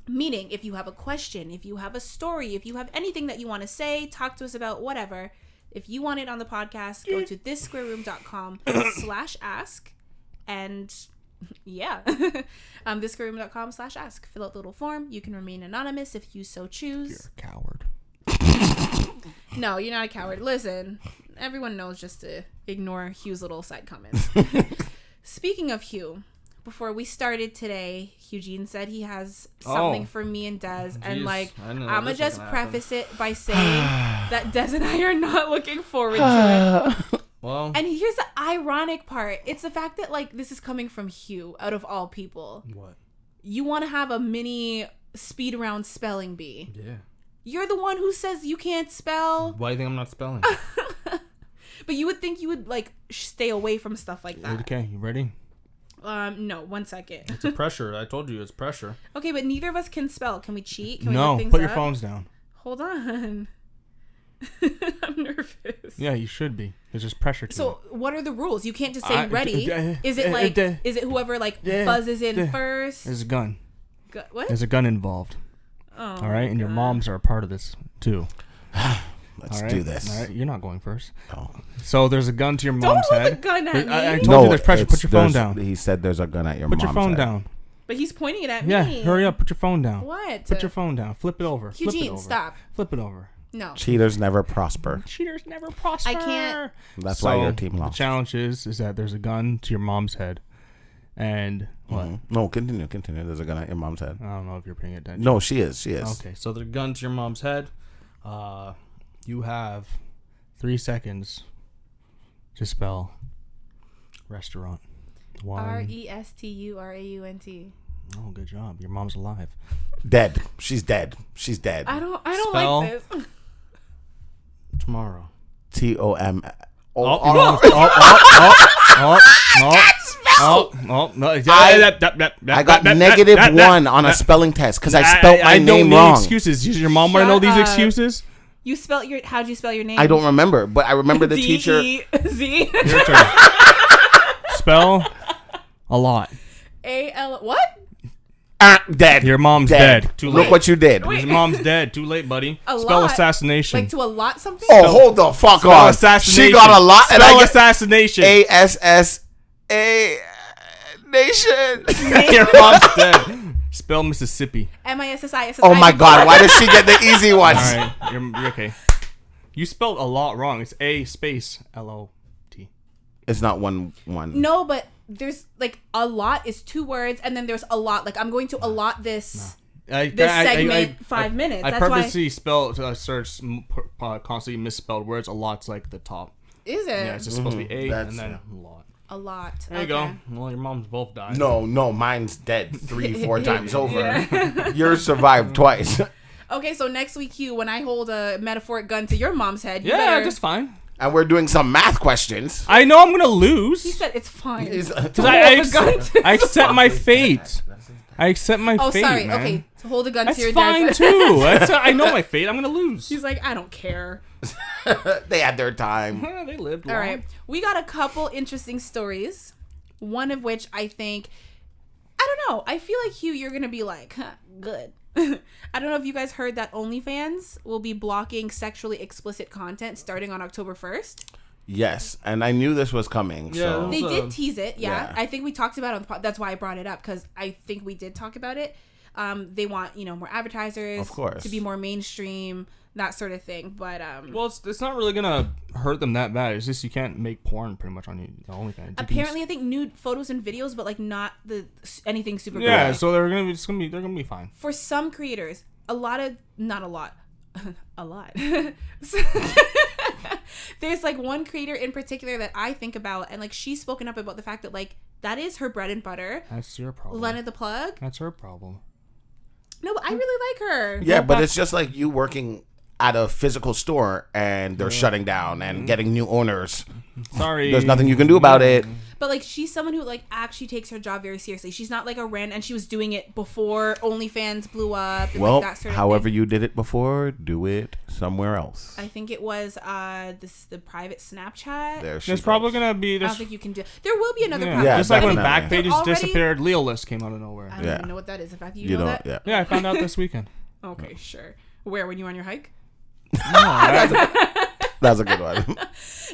meaning if you have a question, if you have a story, if you have anything that you want to say, talk to us about, whatever, if you want it on the podcast, go to thissquareroom.com/ask. And yeah, thissquareroom.com/ask. Fill out the little form. You can remain anonymous if you so choose. You're a coward. No, you're not a coward. Listen, everyone knows just to ignore Hugh's little side comments. Speaking of Hugh, before we started today, Hugh-Gene said he has something for me and Des. And like, I know I'm going to this was just gonna preface it by saying that Des and I are not looking forward to it. Well, And here's the ironic part. It's the fact that like this is coming from Hugh, out of all people. what? You want to have a mini speed round spelling bee. Yeah. You're the one who says you can't spell. Why do you think I'm not spelling? But you would think you would like stay away from stuff like that. Okay, you ready? No, 1 second. It's a pressure. I told you it's pressure. Okay, but neither of us can spell. Can we cheat? Can we No, look things put your up? phones down. Hold on. I'm nervous. Yeah, you should be. There's just pressure to So, what are the rules? You can't just say I- ready. Is it like? Is it whoever like buzzes in first? There's a gun. What? There's a gun involved. Oh, All right, and your moms are a part of this too. Let's All right? do this. All right, you're not going first. No. So there's a gun to your Don't mom's hold head. the gun at me. I told you there's pressure. Put your phone there's- down. He said there's a gun at your Put mom's your phone head. down. But he's pointing it at Yeah, me. hurry up. Put your phone down. What? Put your phone down. Flip it over. Flip it Eugene, over. stop. Flip it over. No. Cheaters never prosper. Cheaters never prosper. I can't. That's why your team The lost. challenge is that there's a gun to your mom's head, and what? No, continue. There's a gun at your mom's head. I don't know if you're paying attention. No, she is. Okay, so the gun to your mom's head. You have 3 seconds to spell restaurant. RESTURAUNT. Oh, good job. Your mom's alive. Dead. She's dead. She's dead. I don't Spell. like this. Tomorrow. TOM. I got -1 on a spelling test because I spelled my I don't name need wrong. excuses. Does your mom want to know Shut these up. excuses? You spelled your. How'd you spell your name? I don't remember, but I remember the teacher. D-E-Z. Your turn. Spell a lot. A-L. What? Dead. Your mom's dead. Too late. Look what you did. Your mom's dead. Too late, buddy. A Spell lot? assassination. Like to a lot something? Oh, hold the fuck Spell on. assassination. She got a lot, and Spell I get assassination. ASSA Nation. Your mom's dead. Spell Mississippi. MISSI. Oh my God! Why did she get the easy ones? All right, you're okay. You spelled a lot wrong. It's A space L-O-T. It's not one. No, but there's like a lot is 2 words, and then there's a lot. Like I'm going to allot this segment 5 minutes. I That's purposely spelled search constantly misspelled words. A lot's like the top. Is it? Yeah, it's just supposed to be A That's and then a lot. A lot. There you go. Well, your mom's both died. No, mine's dead 3-4 times over. Yours survived twice. Okay, so next week, Hugh, when I hold a metaphoric gun to your mom's head, you Yeah, better... just fine. And we're doing some math questions. I know I'm gonna lose. He said it's fine. Because I accept my fate. I accept my fate. Oh, sorry. Man. Okay, so hold a gun That's to your fine dad's too. I know my fate. I'm gonna lose. He's like, I don't care. They had their time. They lived long. All right, we got a couple interesting stories. One of which I think, I don't know. I feel like, Hugh, you're gonna be like, good. I don't know if you guys heard that OnlyFans will be blocking sexually explicit content starting on October 1st. Yes, and I knew this was coming. Yeah, so they did tease it. Yeah. I think we talked about it on the pod. That's why I brought it up, because I think we did talk about it. They want, more advertisers, of course, to be more mainstream, that sort of thing. But well, it's not really gonna hurt them that bad. It's just you can't make porn pretty much on your OnlyFans. Apparently, I think nude photos and videos, but like not anything super. Yeah, graphic. so they're gonna be fine. For some creators, not a lot. A lot. There's like one creator in particular that I think about, and like she's spoken up about the fact that like that is her bread and butter. That's your problem. Lena the Plug. That's her problem. No, but I really like her. Yeah, but it's just like you working at a physical store and they're shutting down and getting new owners. Sorry. There's nothing you can do about it. But like she's someone who like actually takes her job very seriously. She's not like a random, and she was doing it before OnlyFans blew up. And, Well, like, that sort of however thing. you did it before, do it somewhere else. I think it was the private Snapchat. There's probably gonna be this. I don't think you can do. There will be another. Yeah, just like when definitely. Backpages disappeared, Leo List came out of nowhere. I don't even know what that is. In fact, you know don't. that. Yeah, I found out this weekend. Okay, sure. Where, when you were on your hike? No, that's a good one.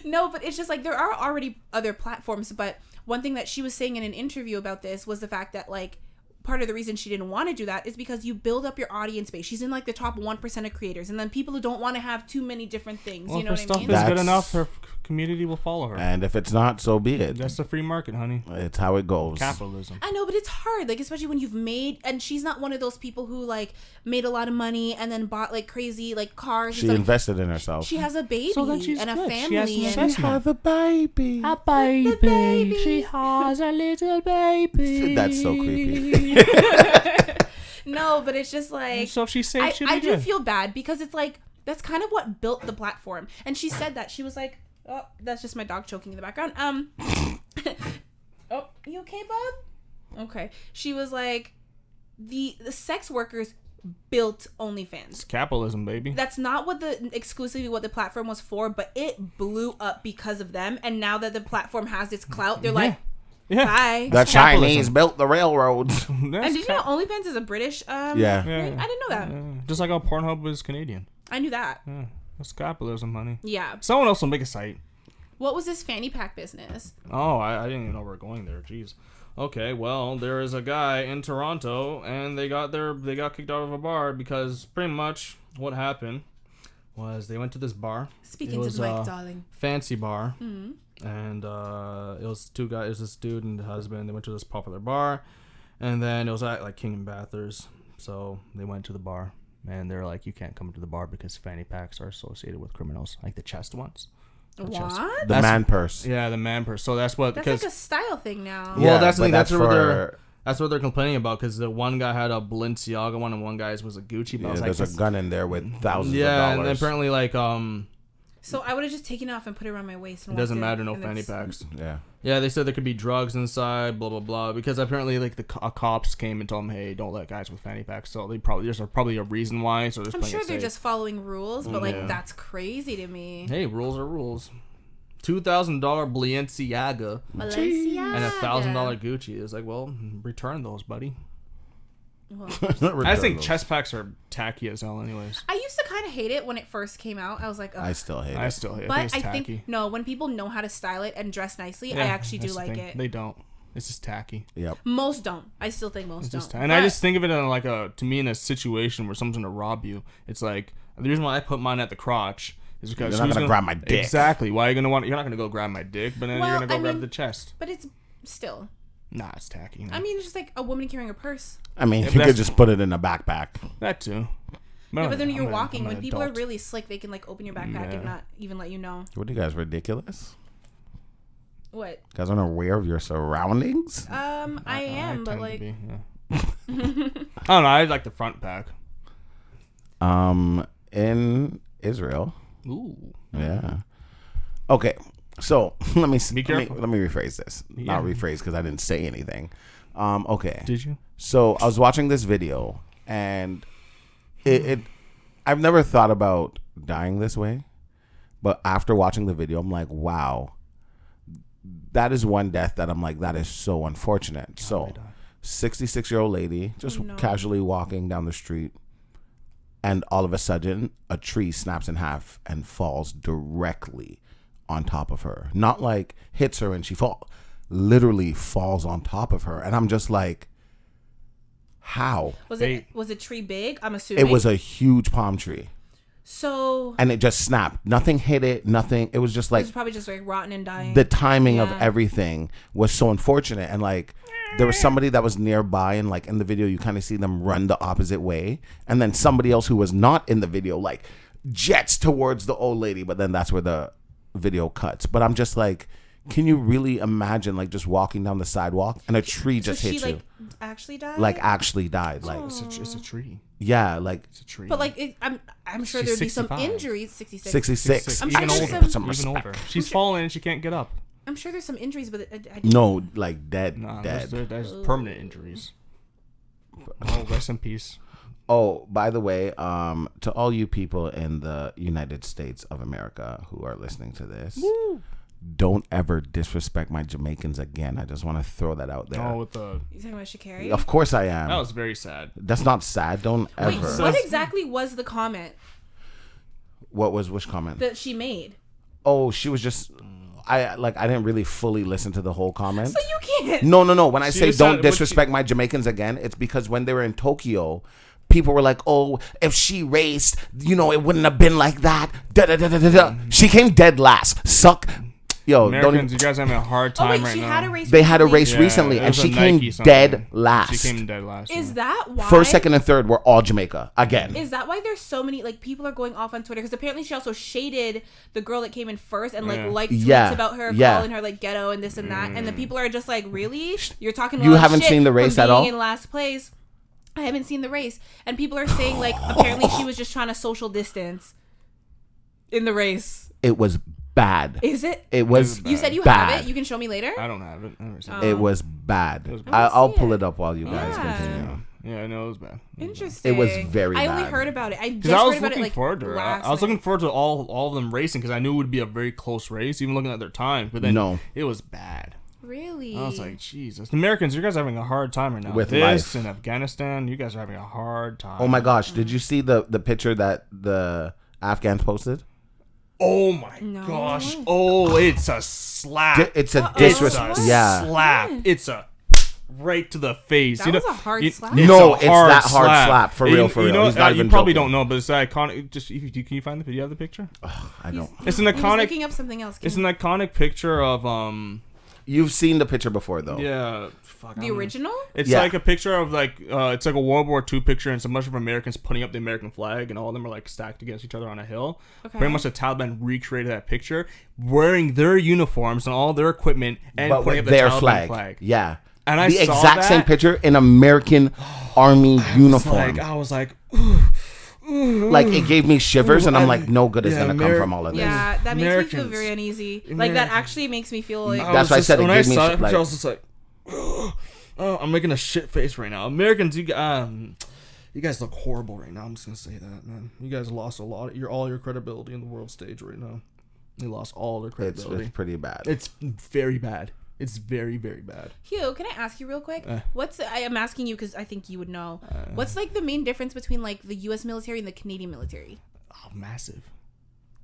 No, but it's just like there are already other platforms. But one thing that she was saying in an interview about this was the fact that like part of the reason she didn't want to do that is because you build up your audience base. She's in like the top 1% of creators, and then people who don't want to have too many different things. Well, you know what I mean? If her stuff is good enough, her community will follow her. And if it's not, so be it. That's the free market, honey. It's how it goes. Capitalism. I know, but it's hard, like especially when you've made, and she's not one of those people who like made a lot of money and then bought like crazy like cars. She invested in herself. She has a baby So then she's and a good. family. She and have a baby. A baby. She has a little baby. That's so creepy. No, but it's just like So if she's safe, she'll be I do good. feel bad because it's like that's kind of what built the platform. And she said that she was like, "Oh, that's just my dog choking in the background." Oh, you okay, bub? Okay. She was like, the sex workers built OnlyFans. It's capitalism, baby. That's not what exclusively what the platform was for, but it blew up because of them. And now that the platform has its clout, they're like, bye. The Chinese built the railroads. And did you know OnlyFans is a British? Yeah. I didn't know that. Just like how Pornhub was Canadian. I knew that. Yeah. That's capitalism, honey. Yeah. Someone else will make a site. What was this fanny pack business? Oh, I didn't even know we were going there. Jeez. Okay, well, there is a guy in Toronto, and they got kicked out of a bar because pretty much what happened was they went to this bar. Speaking to the mic, darling. Fancy bar. Mm-hmm. And it was two guys. It was this dude and the husband. They went to this popular bar, and then it was at like King and Bathurst. So they went to the bar, and they're like, "You can't come to the bar because fanny packs are associated with criminals, like the chest ones." What? The man purse. Yeah, the man purse. So that's what. That's like a style thing now. Well, Yeah, that's the thing. but That's what they're complaining about because the one guy had a Balenciaga one and one guy's was a Gucci. But there's a gun in there with thousands of yeah, dollars. and apparently like So I would have just taken it off and put it around my waist. And it doesn't walked matter, in, no and fanny it's- packs. Yeah. Yeah, they said there could be drugs inside, blah blah blah. Because apparently, like the cops came and told them, "Hey, don't let guys with fanny packs." So there's probably a reason why. So I'm sure they're just following rules, but like Yeah. that's crazy to me. Hey, rules are rules. $2,000 Balenciaga Balenciaga. and $1,000 Gucci. It's like, well, return those, buddy. Well, I just think chest packs are tacky as hell, anyways. I used to kind of hate it when it first came out. I was like, ugh. I still hate it. I still hate it. But It's tacky. no, when people know how to style it and dress nicely, I Yeah, actually do that's the like thing. it. They don't. It's just tacky. Yep. Most don't. I still think most It's just don't. and I just think of it in like to me in a situation where someone's gonna rob you. It's like the reason why I put mine at the crotch is because you're not gonna grab my dick. Exactly. Why are you gonna want? You're not gonna go grab my dick, but then you're gonna go grab the chest. But it's still. Nah, it's tacky. I mean, it's just like a woman carrying a purse. I mean, you could just put it in a backpack. That too. Yeah, but then you're walking. When people are really slick, they can like open your backpack and not even let you know. What are you guys, ridiculous? What? You guys aren't aware of your surroundings? I am, but like. Be, yeah. I don't know. I like the front pack. In Israel. Ooh. Yeah. Okay. So let me Be careful. let me rephrase this. Yeah. Not rephrase because I didn't say anything. Okay. Did you? So I was watching this video and I've never thought about dying this way, but after watching the video, I'm like, wow, that is one death that I'm like, that is so unfortunate. So 66-year-old lady just casually walking down the street, and all of a sudden a tree snaps in half and falls directly on top of her. Not like hits her and she literally falls on top of her. And I'm just like, how? Was a tree big? I'm assuming. It was a huge palm tree. So. And it just snapped. Nothing hit it. Nothing. It was just like. It was probably just like rotten and dying. The timing of everything was so unfortunate. And like, there was somebody that was nearby, and like in the video, you kind of see them run the opposite way. And then somebody else who was not in the video, like, jets towards the old lady. But then that's where the video cuts. But I'm just like, can you really imagine like just walking down the sidewalk and a tree just hits you? Actually died? Like actually died. Like it's a tree. Yeah, like it's a tree. But like I'm sure there'd be some injuries. 66. 66. I'm sure even there's older. some Even older. She's fallen and she can't get up. I'm sure there's some injuries, but no, like dead. Nah, dead. There's permanent injuries. Oh, rest in peace. Oh, by the way, to all you people in the United States of America who are listening to this, don't ever disrespect my Jamaicans again. I just want to throw that out there. Oh, with the... You talking about Sha'Carri? Of course I am. That was very sad. That's not sad. Don't ever. Wait, what exactly was the comment? Which comment? That she made. Oh, she was just... I didn't really fully listen to the whole comment. So you can't. No. When I say don't disrespect my Jamaicans again, it's because when they were in Tokyo, people were like, oh, if she raced, it wouldn't have been like that. She came dead last. Suck. Yo, Americans, you guys are having a hard time right now. They had a race recently, and she came dead last. She came dead last. Is that why? First, second, and third were all Jamaica again. Is that why there's so many people are going off on Twitter? Because apparently she also shaded the girl that came in first and liked tweets about her, calling her ghetto and this and that. And the people are just like, really? You're talking about you haven't seen the race at all? In last place. I haven't seen the race, and people are saying apparently she was just trying to social distance in the race. It was bad. Is it? It was. You said you bad. have it. You can show me later. I don't have it. It was bad. I'll pull it up while you guys continue. Yeah, I know it was bad. Interesting. It was very bad. I only heard about it. I was looking forward to it. I was looking forward to all of them racing because I knew it would be a very close race, even looking at their time. But then it was bad. Really? I was like, Jesus. The Americans, you guys are having a hard time right now. With this life. in Afghanistan, you guys are having a hard time. Oh my gosh. Did you see the picture that the Afghans posted? Oh my gosh. Oh, it's a slap. It's a disrespect. Yeah. Slap. It's a right to the face. That was a hard slap. It's that hard slap. For real. He's not even you probably joking. don't know, but it's iconic. Just can you find the video? You have the picture? I don't. It's an iconic. Looking up something else. It's an iconic picture of You've seen the picture before though. Yeah. The original? It's like a picture of it's like a World War II picture, and it's a bunch of Americans putting up the American flag, and all of them are stacked against each other on a hill. Okay. Pretty much the Taliban recreated that picture, wearing their uniforms and all their equipment, and putting up the their Taliban flag. Yeah. And I the saw exact same picture in American Army uniform. I was like, it gave me shivers, and I'm like, no good is gonna come from all of this. Yeah, that makes me feel very uneasy. That actually makes me feel like. That's why I said it gave me. I was just like, oh, I'm making a shit face right now. Americans, you guys look horrible right now. I'm just gonna say that, man. You guys lost all your credibility in the world stage right now. You lost all their credibility. It's pretty bad. It's very bad. It's very, very bad. Hugh, can I ask you real quick? I am asking you because I think you would know. What's the main difference between the U.S. military and the Canadian military? Oh, massive.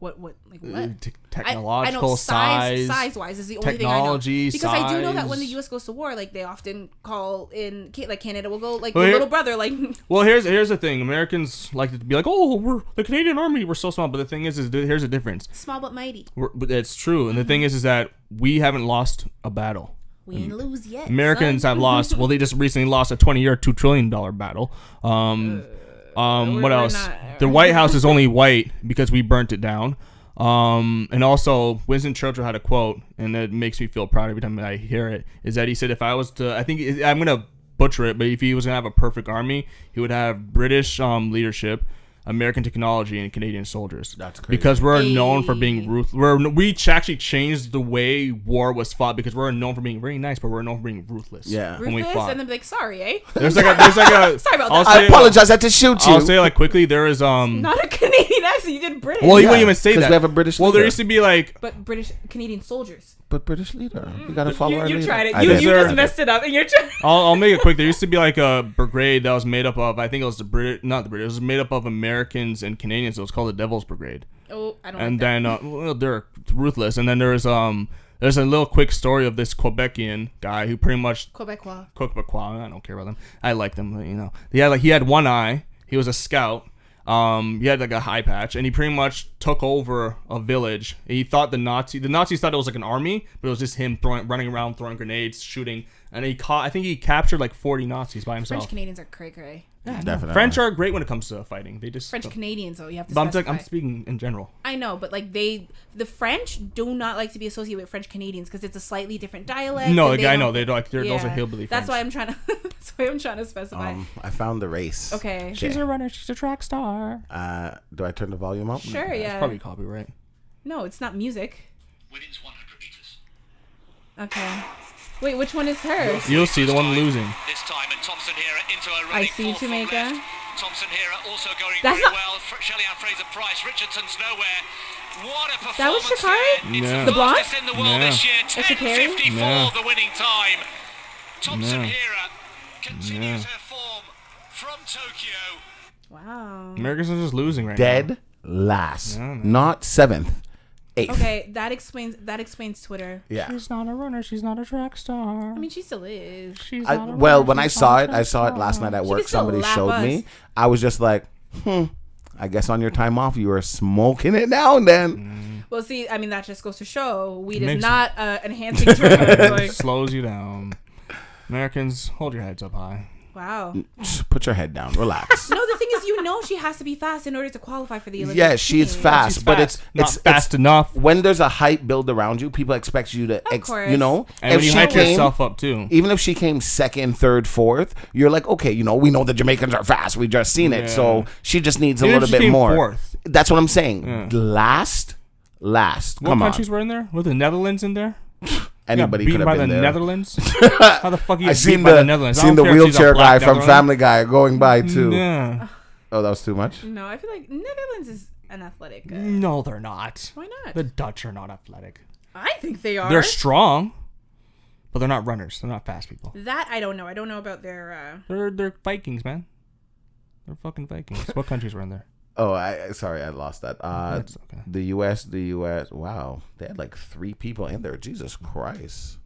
What like what? Technological I know size wise is the only technology, thing I know. Because I do know that size. when the U.S. goes to war, like they often call in, like Canada will go like Well, the here- little brother, like. Well, here's the thing. Americans like to be like, oh, we're the Canadian Army. We're so small. But the thing is here's the difference. Small but mighty. But it's true. And the thing is that we haven't lost a battle. We ain't lose yet. Americans son. have lost. Well, they just recently lost a 20-year, $2 trillion battle. What else? not- The White House is only white because we burnt it down. And also Winston Churchill had a quote, and it makes me feel proud every time I hear it. Is that he said, if I was to, I'm gonna butcher it, but if he was gonna have a perfect army, he would have British leadership, American technology, and Canadian soldiers. That's crazy. Because we're known for being ruthless. We actually changed the way war was fought because we're known for being very nice, but we're known for being ruthless. Yeah. When we Ruthless, fought. and then be like, sorry, eh? There's like a Sorry about that. I apologize. I had to shoot you. I'll say it like quickly. There is Not a Canadian accent. You did British. Well, you wouldn't even say that. Because we have a British Well, there leader. used to be like But Canadian soldiers. But British leader. You gotta follow our You leader. tried it. I You did. just messed it up, and you're trying. I'll make it quick. There used to be like a brigade that was made up of, I think it was not the British. It was made up of Americans and Canadians. It was called the Devil's Brigade. Oh, I don't. And like that. then well, they're ruthless. And then there's a little quick story of this Quebecian guy who pretty much Quebecois. I don't care about them. I like them, but, you know. He had one eye. He was a scout. He had like a high patch, and he pretty much took over a village. He thought the Nazis thought it was like an army, but it was just him running around, throwing grenades, shooting. And I think he captured like 40 Nazis by himself. French Canadians are cray. Yeah, Definitely. French are great when it comes to fighting. They just French Canadians, though, you have to But specify. I'm speaking in general. I know, but like the French do not like to be associated with French Canadians because it's a slightly different dialect. No, and I know they're like those are Yeah. hillbilly. That's French. why I'm trying to. That's why I'm trying to specify. I found the race. Okay. She's a runner. She's a track star. Do I turn the volume up? Sure. It's Yeah. probably copyright. No, it's not music. Women's 100 meters. Okay. Wait, which one is hers? You'll see the one losing. This time, and Thompson here into a I running see fourth from Jamaica. left. Thompson here also going That's very not- well. Shelley-Ann Fraser-Price, Richardson's nowhere. What a performance That was Sha'Carri? there. It's Yeah. the The blonde? fastest in the world Yeah. this year. That's Sha'Carri? 10:54, Yeah. the winning time. Thompson Yeah. Hera continues Yeah. her form from Tokyo. Wow. Americans are just losing right now. Dead last. No. Not 7th. 8th. Okay, that explains Twitter. Yeah. She's not a runner. She's not a track star. I mean, she still is. She's I, not a well, runner, when I she's saw not it, a I track saw it star. last night at She work. can still Somebody lap showed us. me. I was just like, I guess on your time off, you were smoking it down then. Well, see, I mean, that just goes to show weed is Makes- not enhancing drugs. Like, Slows you down. Americans, hold your heads up high. wow. Just put your head down. Relax. No, the thing is, she has to be fast in order to qualify for the Olympic Yeah, she's team. fast, She's but fast. it's Not fast enough. when there's a hype build around you, people expect you to, course. you know, And when you hype yourself up too. even if she came 2nd, 3rd, 4th, you're like, okay, you know, we know the Jamaicans are fast. We just seen it, Yeah. so she just needs a Even if little she bit came more. 4th. That's what I'm saying. Yeah. Last. What Come on, countries were in there? Were the Netherlands in there? anybody Got could beaten have by been the there. Netherlands? How the fuck are you I beat seen by the the Netherlands? I seen don't the care if she's a wheelchair black guy from Netherlands. Family Guy going by too. Yeah. Oh, that was too much. No, I feel like Netherlands is an athletic. No, they're not. Why not? The Dutch are not athletic. I think they are. They're strong, but they're not runners. They're not fast people. That I don't know. I don't know about their. They're Vikings, man. They're fucking Vikings. What countries were in there? Oh, sorry, I lost that. That's okay. The U.S. Wow, they had like 3 people in there. Jesus Christ.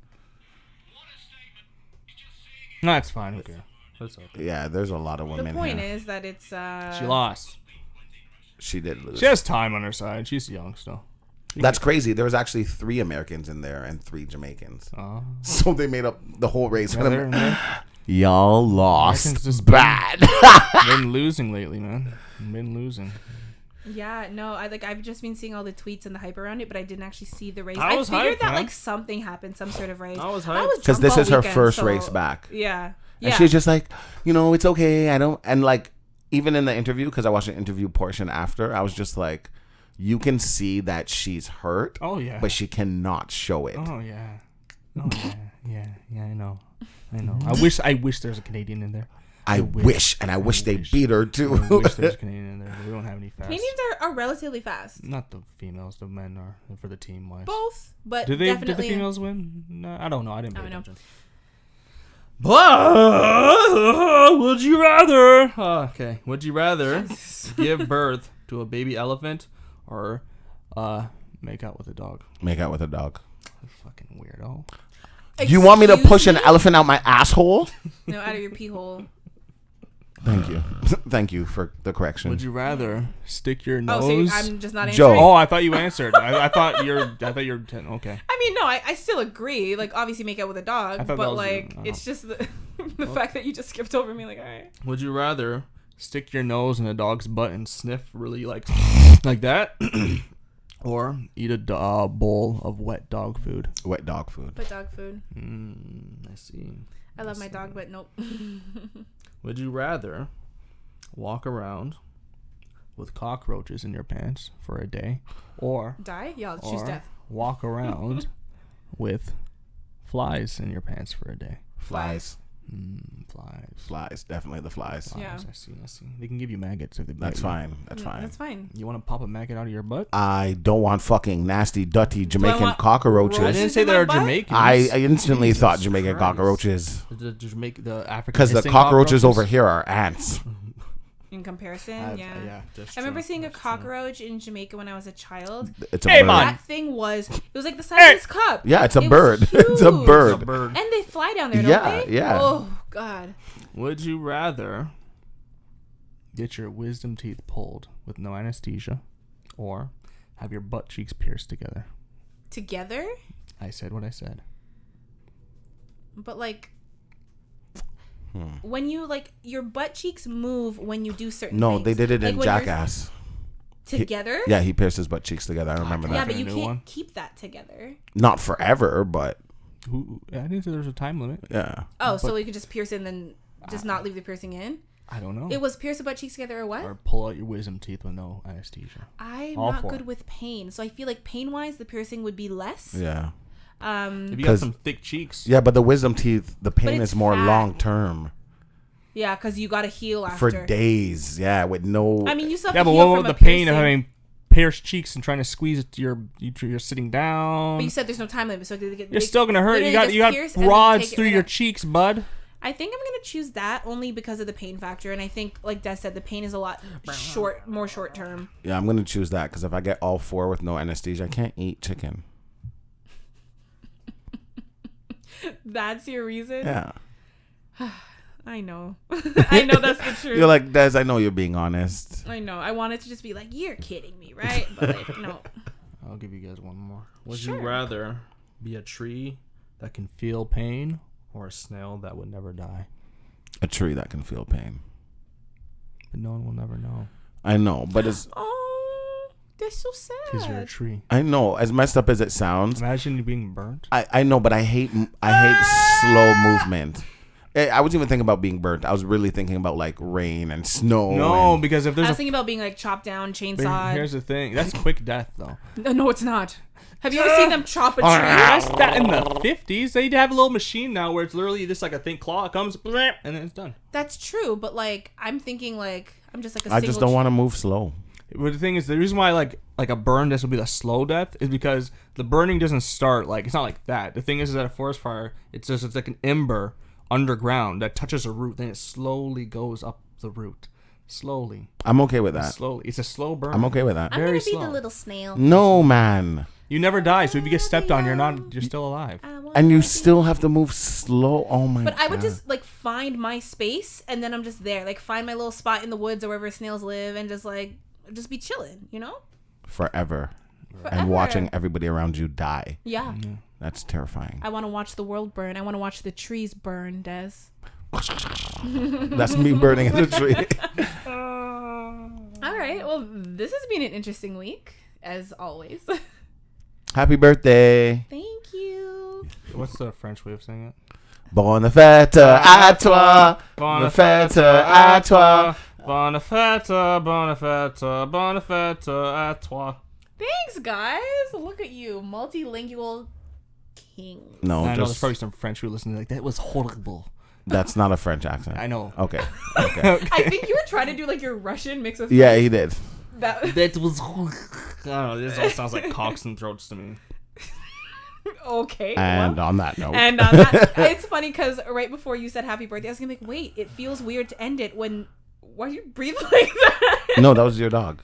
No, it's fine. Who cares? That's okay. Yeah, there's a lot of The women point here. is that it's. She lost. She did lose. She has time on her side. She's young still. That's crazy. There was actually 3 Americans in there and 3 Jamaicans. Oh. So they made up the whole race. Yeah, they're in there. Y'all lost Americans just bad. Been losing lately, man. Been losing. Yeah, no, I've just been seeing all the tweets and the hype around it, but I didn't actually see the race. I was figured hyped, that man. like something happened, some sort of race. I was hyped. Because drunk this all is her weekend, first so- race back. Yeah. And she's just like, you know, it's okay. I don't. And like, even in the interview, because I watched the interview portion after, I was just like, you can see that she's hurt. Oh, yeah. But she cannot show it. Oh, yeah. Oh, yeah. Yeah, I know. I wish there's a Canadian in there. I wish they beat her too. I wish there's a Canadian in there. We don't have any fast. Canadians are relatively fast. Not the females. The men are for the team wise. Both, but Did the definitely. females win? No, I don't know. I didn't pay I don't know. attention. But would you rather? Okay, would you rather give birth to a baby elephant or Make out with a dog. Make out with a dog. Fucking weirdo. You want me to Excuse push an me? elephant out my asshole? No, out of your pee hole. Thank you. Thank you for the correction. Would you rather stick your nose? Oh, so I'm just not Joe. answering. Oh, I thought you answered. I thought you're. Okay. I mean, no, I still agree. Like, obviously, make out with a I dog, thought that but was like, your- it's just the fact that you just skipped over me. Like, all right. Would you rather stick your nose in a dog's butt and sniff really like that, or eat a bowl of wet dog food? Wet dog food. But dog food. I see. I love my dog, but nope. Would you rather walk around with cockroaches in your pants for a day, or Die? Yeah, I'll choose or death. walk around with flies in your pants for a day? Flies. Flies. Flies. Definitely the flies. Yeah. I see. They can give you maggots if they bite That's you. fine. That's fine. That's fine. You want to pop a maggot out of your butt? I don't want fucking nasty, dirty Jamaican want cockroaches. I didn't roaches say in my they're butt? Jamaicans. I instantly Jesus thought Jamaican Christ. cockroaches. The African. Because the hissing cockroaches over here are ants. In comparison, yeah. that's I remember true. seeing a That's true. cockroach in Jamaica when I was a child. It's a Hey, bird. man. That thing was, it was like the size of this cup. Yeah, it's a It was bird. It's a huge. bird. A bird. And they fly down there, Yeah, don't they? yeah. Oh, God. Would you rather get your wisdom teeth pulled with no anesthesia, or have your butt cheeks pierced together? Together? I said what I said. But, like, when you, like, your butt cheeks move when you do certain No, things. they did it Like, in when you're Jackass. Together? Yeah, he pierced his butt cheeks together. I remember Yeah, that. but you New can't one? keep that together. Not forever, but I didn't say there was a time limit. yeah. Oh, so you could just pierce it and then just not leave the piercing in? I don't know. It was pierce the butt cheeks together or what? Or pull out your wisdom teeth with no anesthesia. I'm All not for good it. with pain, so I feel like pain-wise, the piercing would be less. Yeah. If you got 'Cause- some thick cheeks. Yeah, but the wisdom teeth, the pain it's is more fat. long term. Yeah, because you got to heal after. For days. Yeah, with no. I mean, you still have Yeah, to but heal what from about a the pain of piercing. having pierced cheeks and trying to squeeze it to you're sitting down? But you said there's no time limit, so did they get? You're still gonna hurt. literally You got just pierce and then rods take it through right your out. cheeks, bud. I think I'm gonna choose that only because of the pain factor, and I think, like Des said, the pain is a lot more short term. Yeah, I'm going to choose that because if I get all four with no anesthesia, I can't eat chicken. That's your reason. Yeah. I know. I know that's the truth. You're like, Des, I know you're being honest. I know. I wanted to just be like, you're kidding me, right? But like, no. I'll give you guys one more. Would Sure. you rather be a tree that can feel pain or a snail that would never die? A tree that can feel pain. But no one will never know I know, but it's. Oh, that's so sad. because you're a tree. I know, as messed up as it sounds. Imagine you being burnt. I know, but I hate slow movement. I wasn't even thinking about being burnt. I was really thinking about like rain and snow. No, and- because if I there's was a thinking about being like chopped down, but chainsaw. here's the thing, that's quick death though. No, it's not. Have you ever seen them chop a tree? That's that in the 50s. They have a little machine now where it's literally just like a thin claw. It comes and then it's done. That's true, but like I'm thinking like I'm just like a I single just don't want to move slow. But the thing is, the reason why like a burn death would be the slow death is because the burning doesn't start like it's not like that. The thing is that a forest fire, it's like an ember underground that touches a root, then it slowly goes up the root, slowly, I'm okay with that. slowly. It's a slow burn. I'm okay with that. I'm very gonna be slow. the little snail. No, man. You never die, so if you get stepped on, you're still alive. And you still have to move slow. Oh my god. But I would just like find my space and then I'm just there. Like find my little spot in the woods or wherever snails live and just be chilling, you know? forever. Forever. And watching everybody around you die. Yeah. That's terrifying. I want to watch the world burn. I want to watch the trees burn, Des. That's me burning in the tree. All right. Well, this has been an interesting week, as always. Happy birthday. Thank you. What's the French way of saying it? Bonne fête à toi. Bonne fête à toi. Bonne fête, bonne fête, bonne fête à toi. Thanks, guys. Look at you, multilingual kings. No, I know there's just probably some French who listen to like that was horrible. that's not a French accent. I know. Okay. Okay. I think you were trying to do like your Russian mix with Yeah, he did. that. That was. I don't know. This all sounds like cocks and throats to me. Okay. And well. on that note. And on that, it's funny because right before you said happy birthday, I was gonna be like, wait, it feels weird to end it when. Why do you breathe like that? No, that was your dog.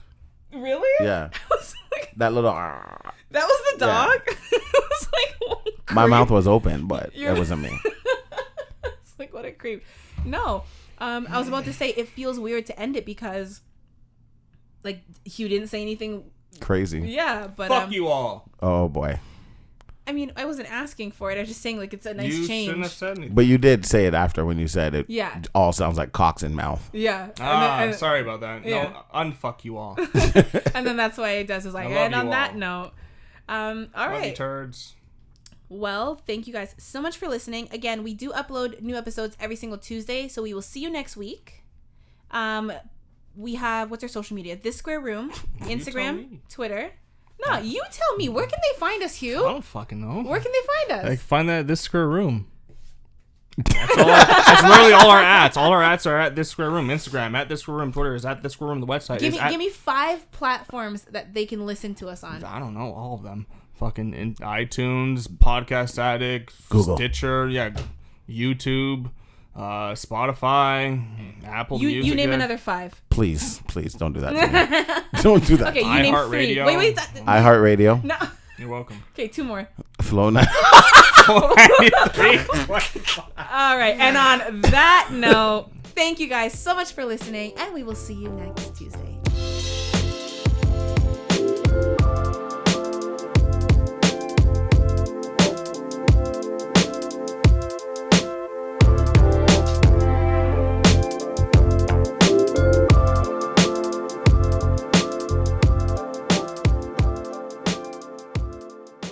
Really? Yeah. I was like, That little. That was the dog. It was like My mouth was open, but You're- it wasn't me. It's like, what a creep. No, I was about to say it feels weird to end it because, like, Hugh didn't say anything. Crazy. Yeah, but Fuck you all. Oh boy. I mean, I wasn't asking for it. I was just saying, like, it's a nice You change. shouldn't have said anything. But you did say it after when you said it. Yeah. All sounds like cocks in mouth. Yeah. Sorry about that. Yeah. No, unfuck you all. And then that's why Des was like, I love and you on that all. note, all Love you right. turds. Well, thank you guys so much for listening. Again, we do upload new episodes every single Tuesday, so we will see you next week. We have, what's our social media? This Square Room, tell Instagram, me. Twitter. No, you tell me. Where can they find us, I Hugh? don't fucking know. Where can they find us? Like, find that at This Square Room. That's literally all our ads. All our ads are at This Square Room. Instagram at This Square Room. Twitter is at This Square Room. The website give is me 5 platforms that they can listen to us on. I don't know all of them. Fucking in iTunes, Podcast Addict, Google. Stitcher, YouTube, Spotify, Apple Music. You name another 5. Please don't do that to me. Don't do that. Okay, you name 3. iHeartRadio. Wait. iHeartRadio. No. You're welcome. Okay, 2 more. Flow 9. All right, and on that note, thank you guys so much for listening, and we will see you next Tuesday.